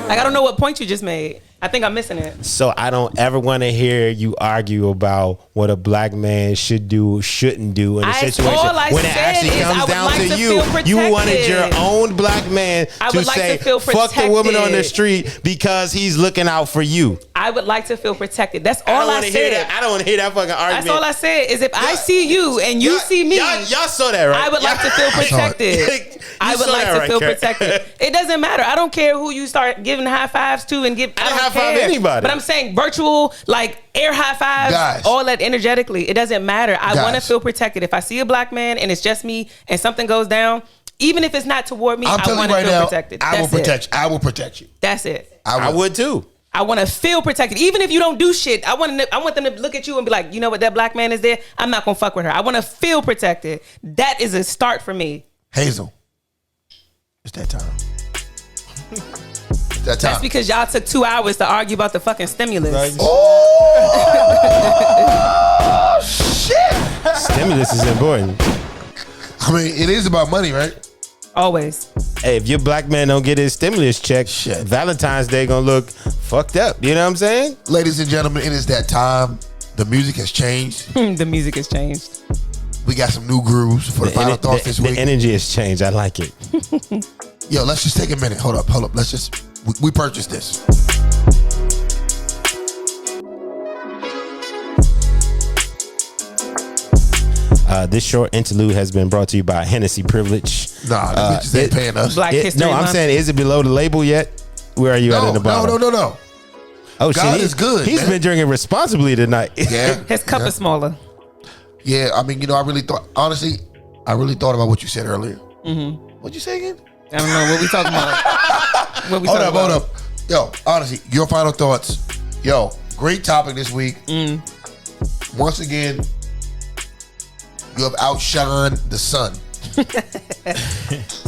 Like, I don't know what point you just made. I think I'm missing it. So I don't ever want to hear you argue about what a black man should do, shouldn't do in a situation. When it actually comes down to you, you wanted your own black man to say, fuck the woman on the street because he's looking out for you. I would like to feel protected. That's all I said. I don't want to hear that fucking argument. That's all I said is if I see you and you see me. Y'all saw that, right? I would like to feel protected. I would like to feel protected. It doesn't matter. I don't care who you start giving high fives to and give. I don't high five anybody. But I'm saying virtual, like air high fives, Guys. all that energetically. It doesn't matter. I want to feel protected. If I see a black man and it's just me and something goes down, even if it's not toward me, I want to feel protected. I will protect you. I will protect you. That's it. I would too. I want to feel protected. Even if you don't do shit, I want them to look at you and be like, you know what, that black man is there. I'm not going to fuck with her. I want to feel protected. That is a start for me. Hazel, it's that time. It's that time. That's because y'all took 2 hours to argue about the fucking stimulus. Oh, shit. Stimulus is important. I mean, it is about money, right? Always. Hey, if your black man don't get his stimulus check, Valentine's Day gonna look fucked up. You know what I'm saying? Ladies and gentlemen, it is that time. The music has changed. The music has changed. We got some new grooves for the final thoughts this week. The energy has changed. I like it. Yo, let's just take a minute. Hold up. Let's just, we purchased this. This short interlude has been brought to you by Hennessy Privilege. Nah, the bitches ain't paying us. Black History No, I'm Month. saying, is it below the label yet? Where are you at in the bottom? No. Oh, God shit, is good, He's man. been drinking responsibly tonight. Yeah. His cup is smaller. Yeah, I mean, I really thought about what you said earlier. Mm-hmm. What'd you say again? I don't know what we talking about. Hold up. Yo, honestly, your final thoughts. Yo, great topic this week. Once again, you have outshined the sun.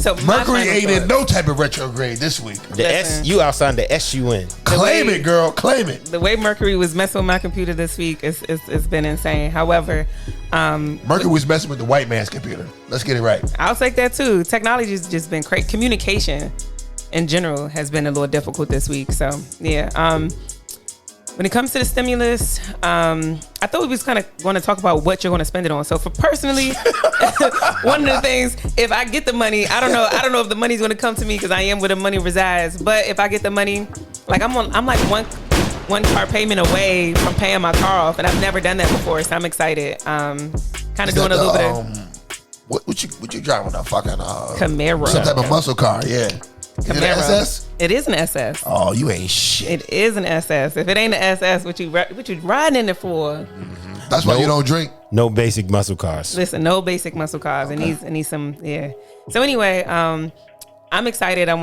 So Mercury ain't in no type of retrograde this week. You outside the SUN. Claim it, girl. Claim it. The way Mercury was messing with my computer this week, it's been insane. However, Mercury was messing with the white man's computer. Let's get it right. I'll take that too. Technology has just been crazy. Communication in general has been a little difficult this week. So yeah. When it comes to the stimulus, I thought we was kind of going to talk about what you're going to spend it on. So for personally, one of the things, if I get the money, I don't know if the money's going to come to me because I am where the money resides. But if I get the money, like I'm like one car payment away from paying my car off, and I've never done that before, so I'm excited. Kind of doing a little bit of. What you driving a fucking Camaro? Some type of muscle car, yeah. Camaro. Is it an SS? It is an SS. Oh, you ain't shit. It is an SS. If it ain't an SS, what you riding in it for? Mm-hmm. That's why you don't drink. No basic muscle cars. Listen, no basic muscle cars. Okay. It needs some, yeah. So anyway, I'm excited. I'm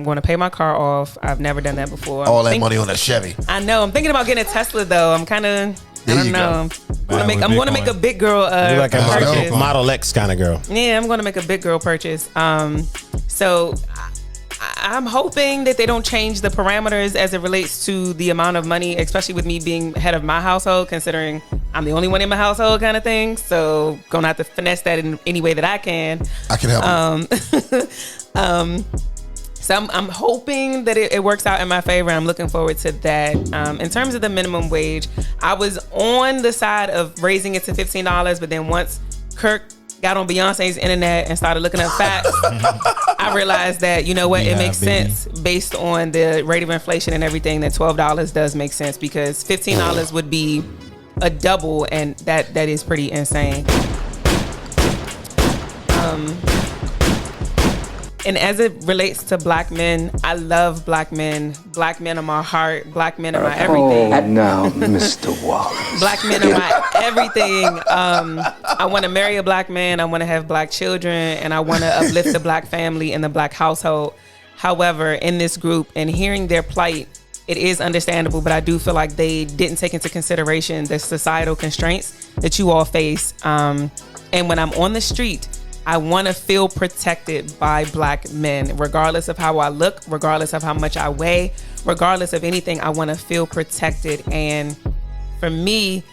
gonna pay my car off. I've never done that before. All that money on a Chevy. I know. I'm thinking about getting a Tesla though. I'm kind of. I don't know. I'm gonna make a big girl You're like a purchase. Model X kind of girl. Yeah, I'm gonna make a big girl purchase. So I'm hoping that they don't change the parameters as it relates to the amount of money, especially with me being head of my household, considering I'm the only one in my household kind of thing. So gonna have to finesse that in any way that I can. I can help you. So I'm hoping that it works out in my favor. I'm looking forward to that. In terms of the minimum wage, I was on the side of raising it to $15, but then once Kirk got on Beyonce's internet and started looking up facts, I realized that, you know what, it makes sense based on the rate of inflation and everything, that $12 does make sense, because $15 would be a double, and that is pretty insane. And as it relates to black men, I love black men. Black men are my heart. Black men are my everything. And now, Mr. Wallace. Black men are my everything. I want to marry a black man. I want to have black children. And I want to uplift the black family and the black household. However, in this group and hearing their plight, it is understandable. But I do feel like they didn't take into consideration the societal constraints that you all face. And when I'm on the street, I want to feel protected by black men, regardless of how I look, regardless of how much I weigh, regardless of anything. I want to feel protected. And for me,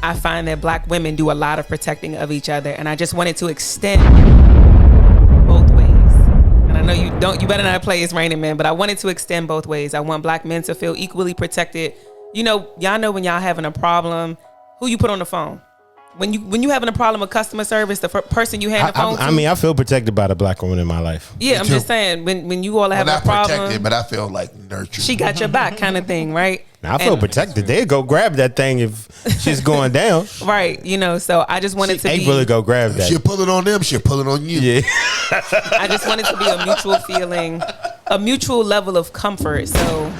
I find that black women do a lot of protecting of each other. And I just wanted to extend both ways. And I know you better not play It's Raining Men, but I wanted to extend both ways. I want black men to feel equally protected. You know, y'all know when y'all having a problem, who you put on the phone? When you having a problem with customer service, the person you hand the phone to. I mean, I feel protected by the black woman in my life. Yeah, I'm just saying when you all are having a problem, protected, but I feel like nurtured. She got your back, kind of thing, right? Now, I feel protected. They'd go grab that thing if she's going down. Right, you know. So I just wanted to be. April go grab that. She'll pull it on them. She'll pull it on you. Yeah. I just wanted to be a mutual feeling, a mutual level of comfort. So.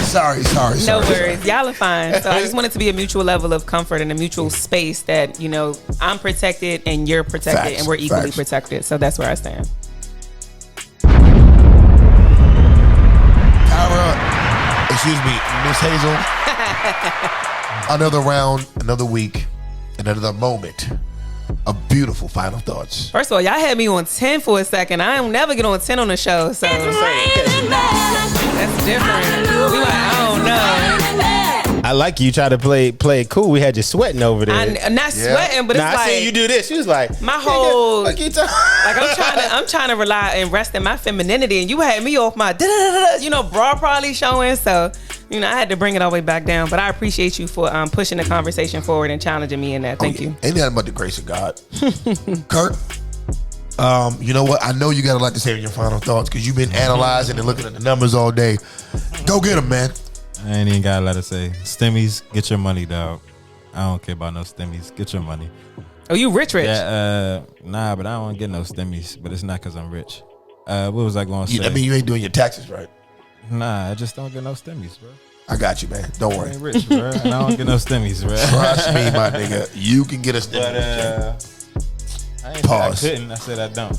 Sorry. No worries. Y'all are fine. So I just wanted to be a mutual level of comfort and a mutual space that, you know, I'm protected and you're protected and we're equally protected. So that's where I stand. Kyra, excuse me, Miss Hazel. Another round, another week, another moment of beautiful final thoughts. First of all, y'all had me on 10 for a second. I don't never get on 10 on the show. So that's different. We like, I don't know. I like you try to play it cool. We had you sweating over there. I'm not sweating, but it's like I seen you do this. She was like, my whole like I'm trying to rely and rest in my femininity, and you had me off my bra probably showing. So I had to bring it all the way back down. But I appreciate you for pushing the conversation forward and challenging me in that. Thank you. Ain't nothing but the grace of God. Kurt, you know what? I know you got a lot to say in your final thoughts because you've been analyzing and looking at the numbers all day. Go get them, man. I ain't even got a lot to say. Stimmies, get your money, dog. I don't care about no stimmies. Get your money. Oh, you rich? Yeah, nah, but I don't get no stimmies. But it's not because I'm rich. What was I going to say? I mean, you ain't doing your taxes right. Nah, I just don't get no stimmies, bro. I got you, man. Don't worry. I ain't rich, bro. I don't get no stimmies, bro. Trust me, my nigga. You can get a stimmy. But I ain't Pause. Said I couldn't. I said I don't.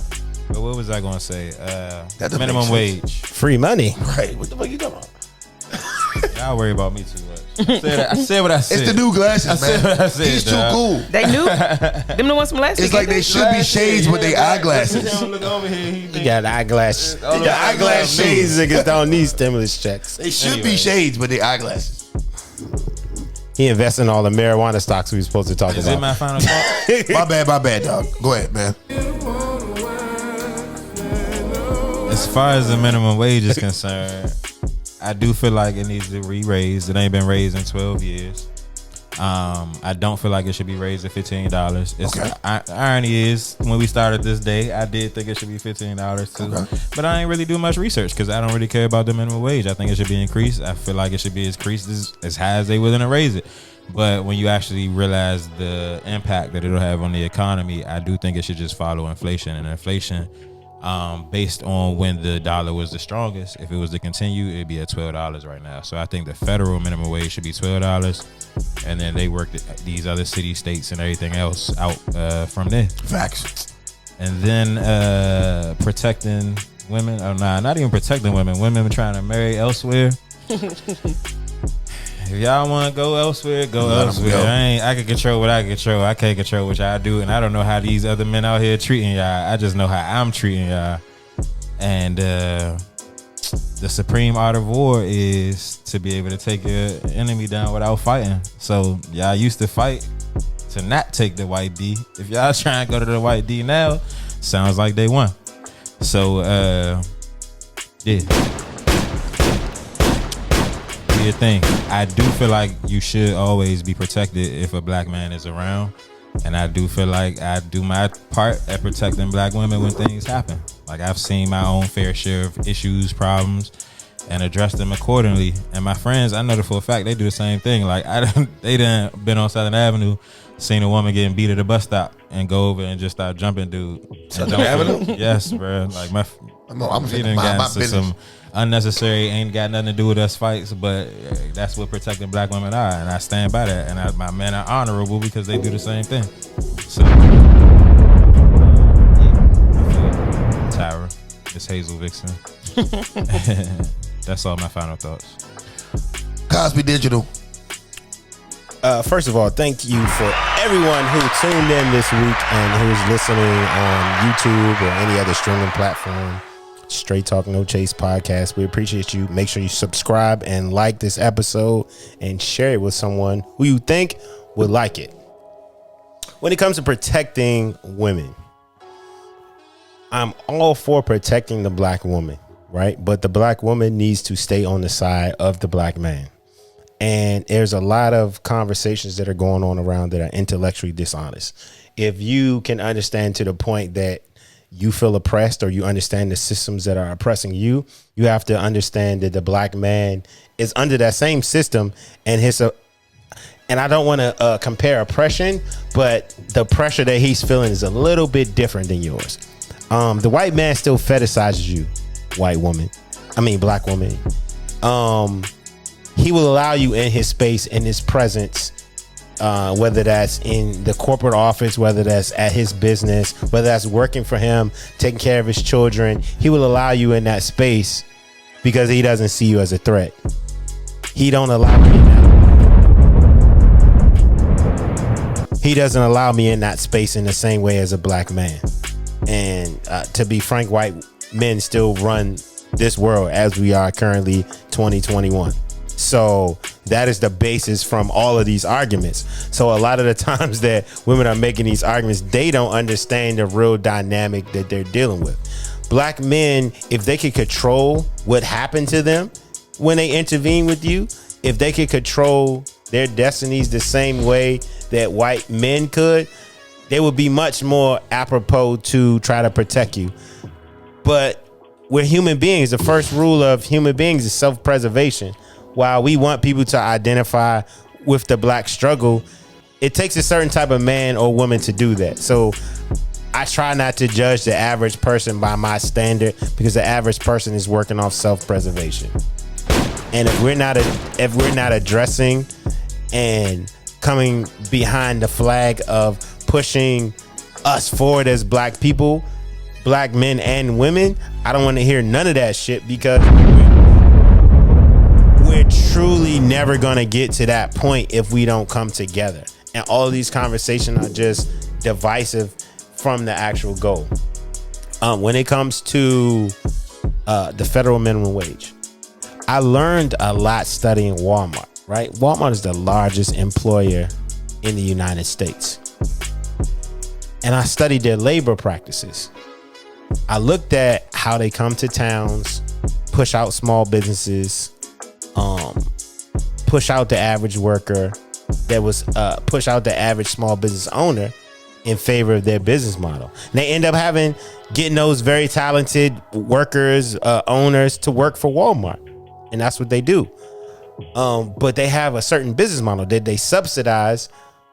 But what was I going to say? That minimum wage. Free money. Right. What the fuck you talking about? Y'all worry about me too much. I said what I said. It's the new glasses, man. I said what I said. He's too cool. They new? Them the ones from last week. It's like they should be shades with their eyeglasses. Look over here. He got eyeglass. The eyeglass shades niggas don't need stimulus checks. They should be shades with their eyeglasses. He invests in all the marijuana stocks we were supposed to talk about. Is it my final thought? My bad, dog. Go ahead, man. As far as the minimum wage is concerned, I do feel like it needs to be raised. It ain't been raised in 12 years. I don't feel like it should be raised to $15. Okay. Irony is, when we started this day, I did think it should be $15 too. Okay. But I ain't really do much research because I don't really care about the minimum wage. I think it should be increased. I feel like it should be increased as high as they willing to raise it. But when you actually realize the impact that it'll have on the economy, I do think it should just follow inflation. And inflation, based on when the dollar was the strongest, if it was to continue, it'd be at $12 right now. So I think the federal minimum wage should be $12, and then they work these other city, states, and everything else out from there. Facts. And then protecting women. Oh, nah, not even protecting women. Women trying to marry elsewhere. If y'all want to go elsewhere, go elsewhere. I can control what I can control. I can't control what y'all do, and I don't know how these other men out here treating y'all. I just know how I'm treating y'all. And the supreme art of war is to be able to take your enemy down without fighting. So y'all used to fight to not take the white D. If y'all trying to go to the white D now, sounds like they won. So yeah. Your thing. I do feel like you should always be protected if a black man is around, and I do feel like I do my part at protecting black women when things happen. Like I've seen my own fair share of issues, problems, and address them accordingly. And my friends, I know that for a fact, they do the same thing. Like they done been on Southern Avenue, seen a woman getting beat at a bus stop, and go over and just start jumping dude. Southern Avenue? Yes, bro. Like my business. Some unnecessary, ain't got nothing to do with us fights, but that's what protecting black women are, and I stand by that. And my men are honorable because they do the same thing. So, Tyra, it's Hazel Vixen. That's all my final thoughts. Cosby Digital. First of all, thank you for everyone who tuned in this week and who's listening on YouTube or any other streaming platform. Straight Talk No Chase podcast. We appreciate you. Make sure you subscribe and like this episode and share it with someone who you think would like it. When it comes to protecting women, I'm all for protecting the black woman, right? But the black woman needs to stay on the side of the black man. And there's a lot of conversations that are going on around that are intellectually dishonest. If you can understand to the point that you feel oppressed or you understand the systems that are oppressing you, you have to understand that the black man is under that same system, and and I don't want to compare oppression, but the pressure that he's feeling is a little bit different than yours. The white man still fetishizes you, black woman. He will allow you in his space, in his presence, whether that's in the corporate office, whether that's at his business, whether that's working for him, taking care of his children. He will allow you in that space because he doesn't see you as a threat. He don't allow me in that. He doesn't allow me in that space in the same way as a black man. And to be frank, white men still run this world as we are currently 2021. So that is the basis from all of these arguments. So a lot of the times that women are making these arguments, they don't understand the real dynamic that they're dealing with. Black men, if they could control what happened to them when they intervene with you, if they could control their destinies the same way that white men could, they would be much more apropos to try to protect you. But we're human beings. The first rule of human beings is self-preservation. While we want people to identify with the black struggle, it takes a certain type of man or woman to do that. So I try not to judge the average person by my standard, because the average person is working off self-preservation. And if we're not addressing and coming behind the flag of pushing us forward as black people, black men and women, I don't want to hear none of that shit, because we're truly never going to get to that point if we don't come together. And all of these conversations are just divisive from the actual goal. When it comes to the federal minimum wage, I learned a lot studying Walmart, right? Walmart is the largest employer in the United States. And I studied their labor practices. I looked at how they come to towns, push out small businesses, push out the average worker, push out the average small business owner in favor of their business model. And they end up getting those very talented workers, owners to work for Walmart. And that's what they do. But they have a certain business model that they subsidize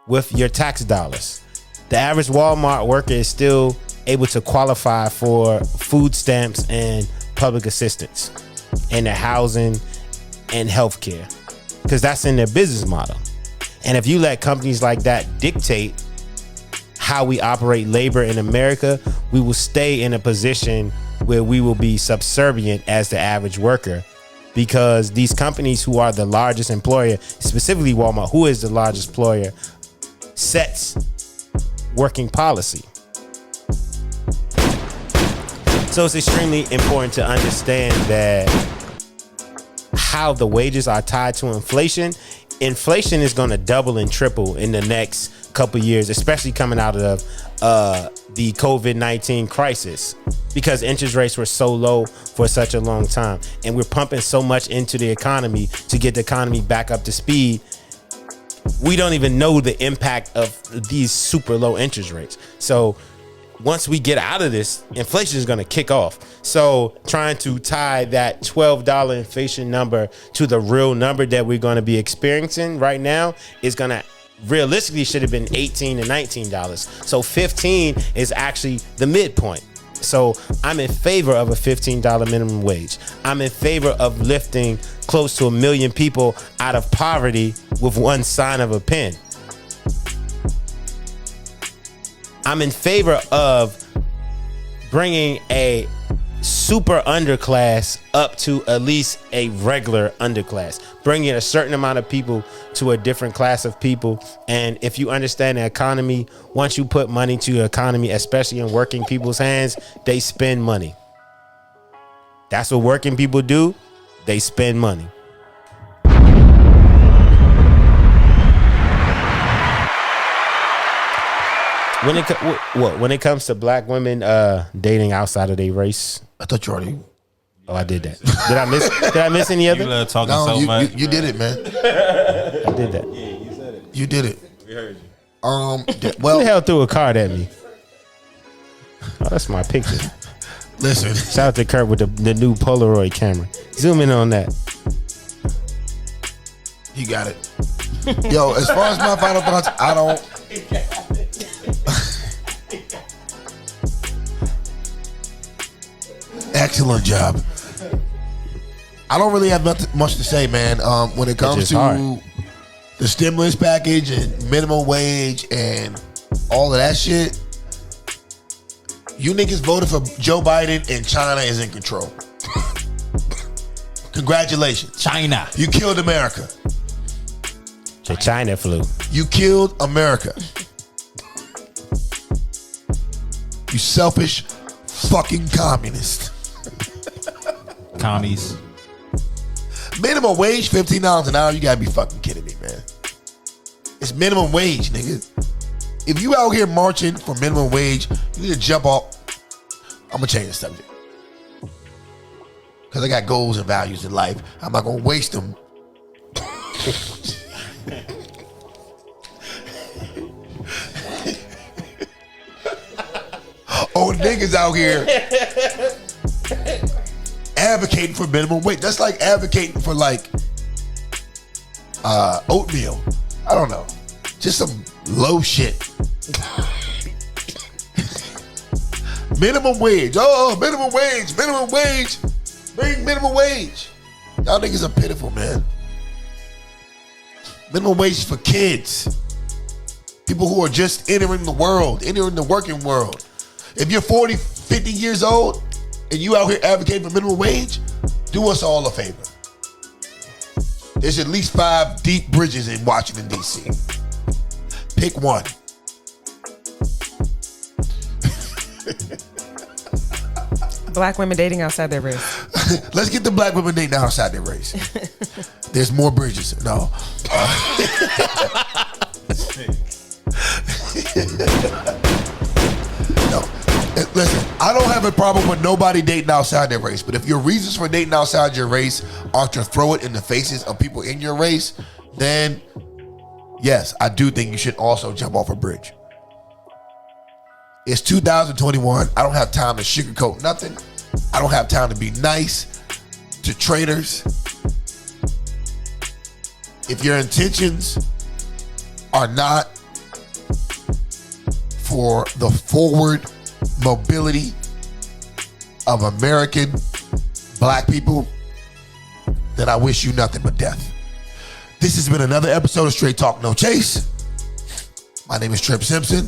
with your tax dollars. The average Walmart worker is still able to qualify for food stamps and public assistance and their housing and healthcare, because that's in their business model. And if you let companies like that dictate how we operate labor in America, we will stay in a position where we will be subservient as the average worker, because these companies who are the largest employer, specifically Walmart, who is the largest employer, sets working policy. So it's extremely important to understand that how the wages are tied to inflation. Inflation is going to double and triple in the next couple years, especially coming out of the COVID-19 crisis, because interest rates were so low for such a long time. And we're pumping so much into the economy to get the economy back up to speed. We don't even know the impact of these super low interest rates. So once we get out of this, inflation is going to kick off. So trying to tie that $12 inflation number to the real number that we're going to be experiencing right now is going to realistically should have been $18 and $19. So 15 is actually the midpoint. So I'm in favor of a $15 minimum wage. I'm in favor of lifting close to 1 million people out of poverty with one sign of a pen. I'm in favor of bringing a super underclass up to at least a regular underclass, bringing a certain amount of people to a different class of people. And if you understand the economy, once you put money to the economy, especially in working people's hands, they spend money. That's what working people do. They spend money. When it comes to black women dating outside of their race, I thought you already. Oh, I did that. Did I miss any other? You love talking so much. You did it, man. I did that. Yeah, you said it. You did it. We heard you. Who the Well, hell threw a card at me? Oh, that's my picture. listen. Shout out to Kurt with the new Polaroid camera. Zoom in on that. You got it. Yo, as far as my final thoughts, I don't. Excellent job. I don't really have much to say, man. When it comes to the stimulus package and minimum wage and all of that shit, you niggas voted for Joe Biden and China is in control. Congratulations. China. You killed America. The China flu. You killed America. You selfish fucking communist. Commies. Minimum wage, $15 an hour. You gotta be fucking kidding me, man. It's minimum wage, nigga. If you out here marching for minimum wage, you need to jump off. I'm gonna change the subject. Because I got goals and values in life. I'm not gonna waste them. Oh, niggas out here advocating for minimum wage. That's like advocating for like oatmeal. I don't know. Just some low shit. Minimum wage. Oh, minimum wage. Minimum wage. Bring minimum wage. Y'all niggas are pitiful, man. Minimum wage is for kids. People who are just entering the world, entering the working world. If you're 40, 50 years old and you out here advocating for minimum wage, do us all a favor. There's at least 5 deep bridges in Washington, D.C. Pick one. Black women dating outside their race. Let's get the black women dating outside their race. There's more bridges. No. No. Listen, I don't have a problem with nobody dating outside their race, but if your reasons for dating outside your race are to throw it in the faces of people in your race, then yes, I do think you should also jump off a bridge. It's 2021. I don't have time to sugarcoat nothing. I don't have time to be nice to traitors. If your intentions are not for the forward mobility of American black people, then I wish you nothing but death. This has been another episode of Straight Talk No Chase. My name is Trip Simpson,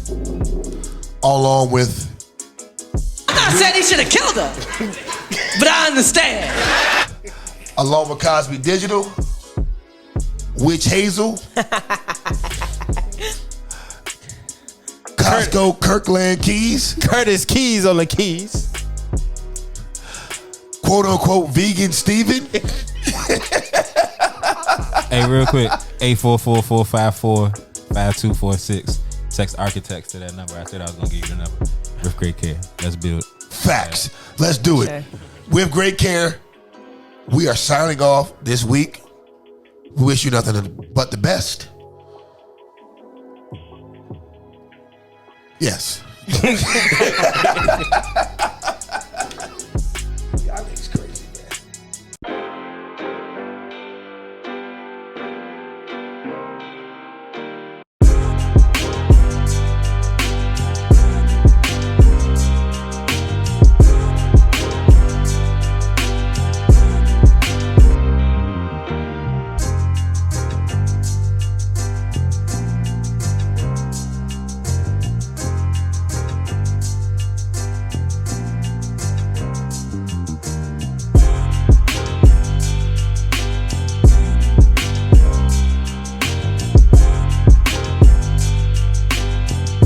along with... I said he should have killed her, but I understand. Along with Cosby Digital, Witch Hazel, Costco Kirkland Keys, Curtis Keys on the keys. quote unquote vegan Steven. Hey, real quick, 844-454-5246. Text architects to that number. I said I was gonna give you the number. With great care. Let's build. Facts. Let's do it. Okay. With great care, we are signing off this week. We wish you nothing but the best. Yes.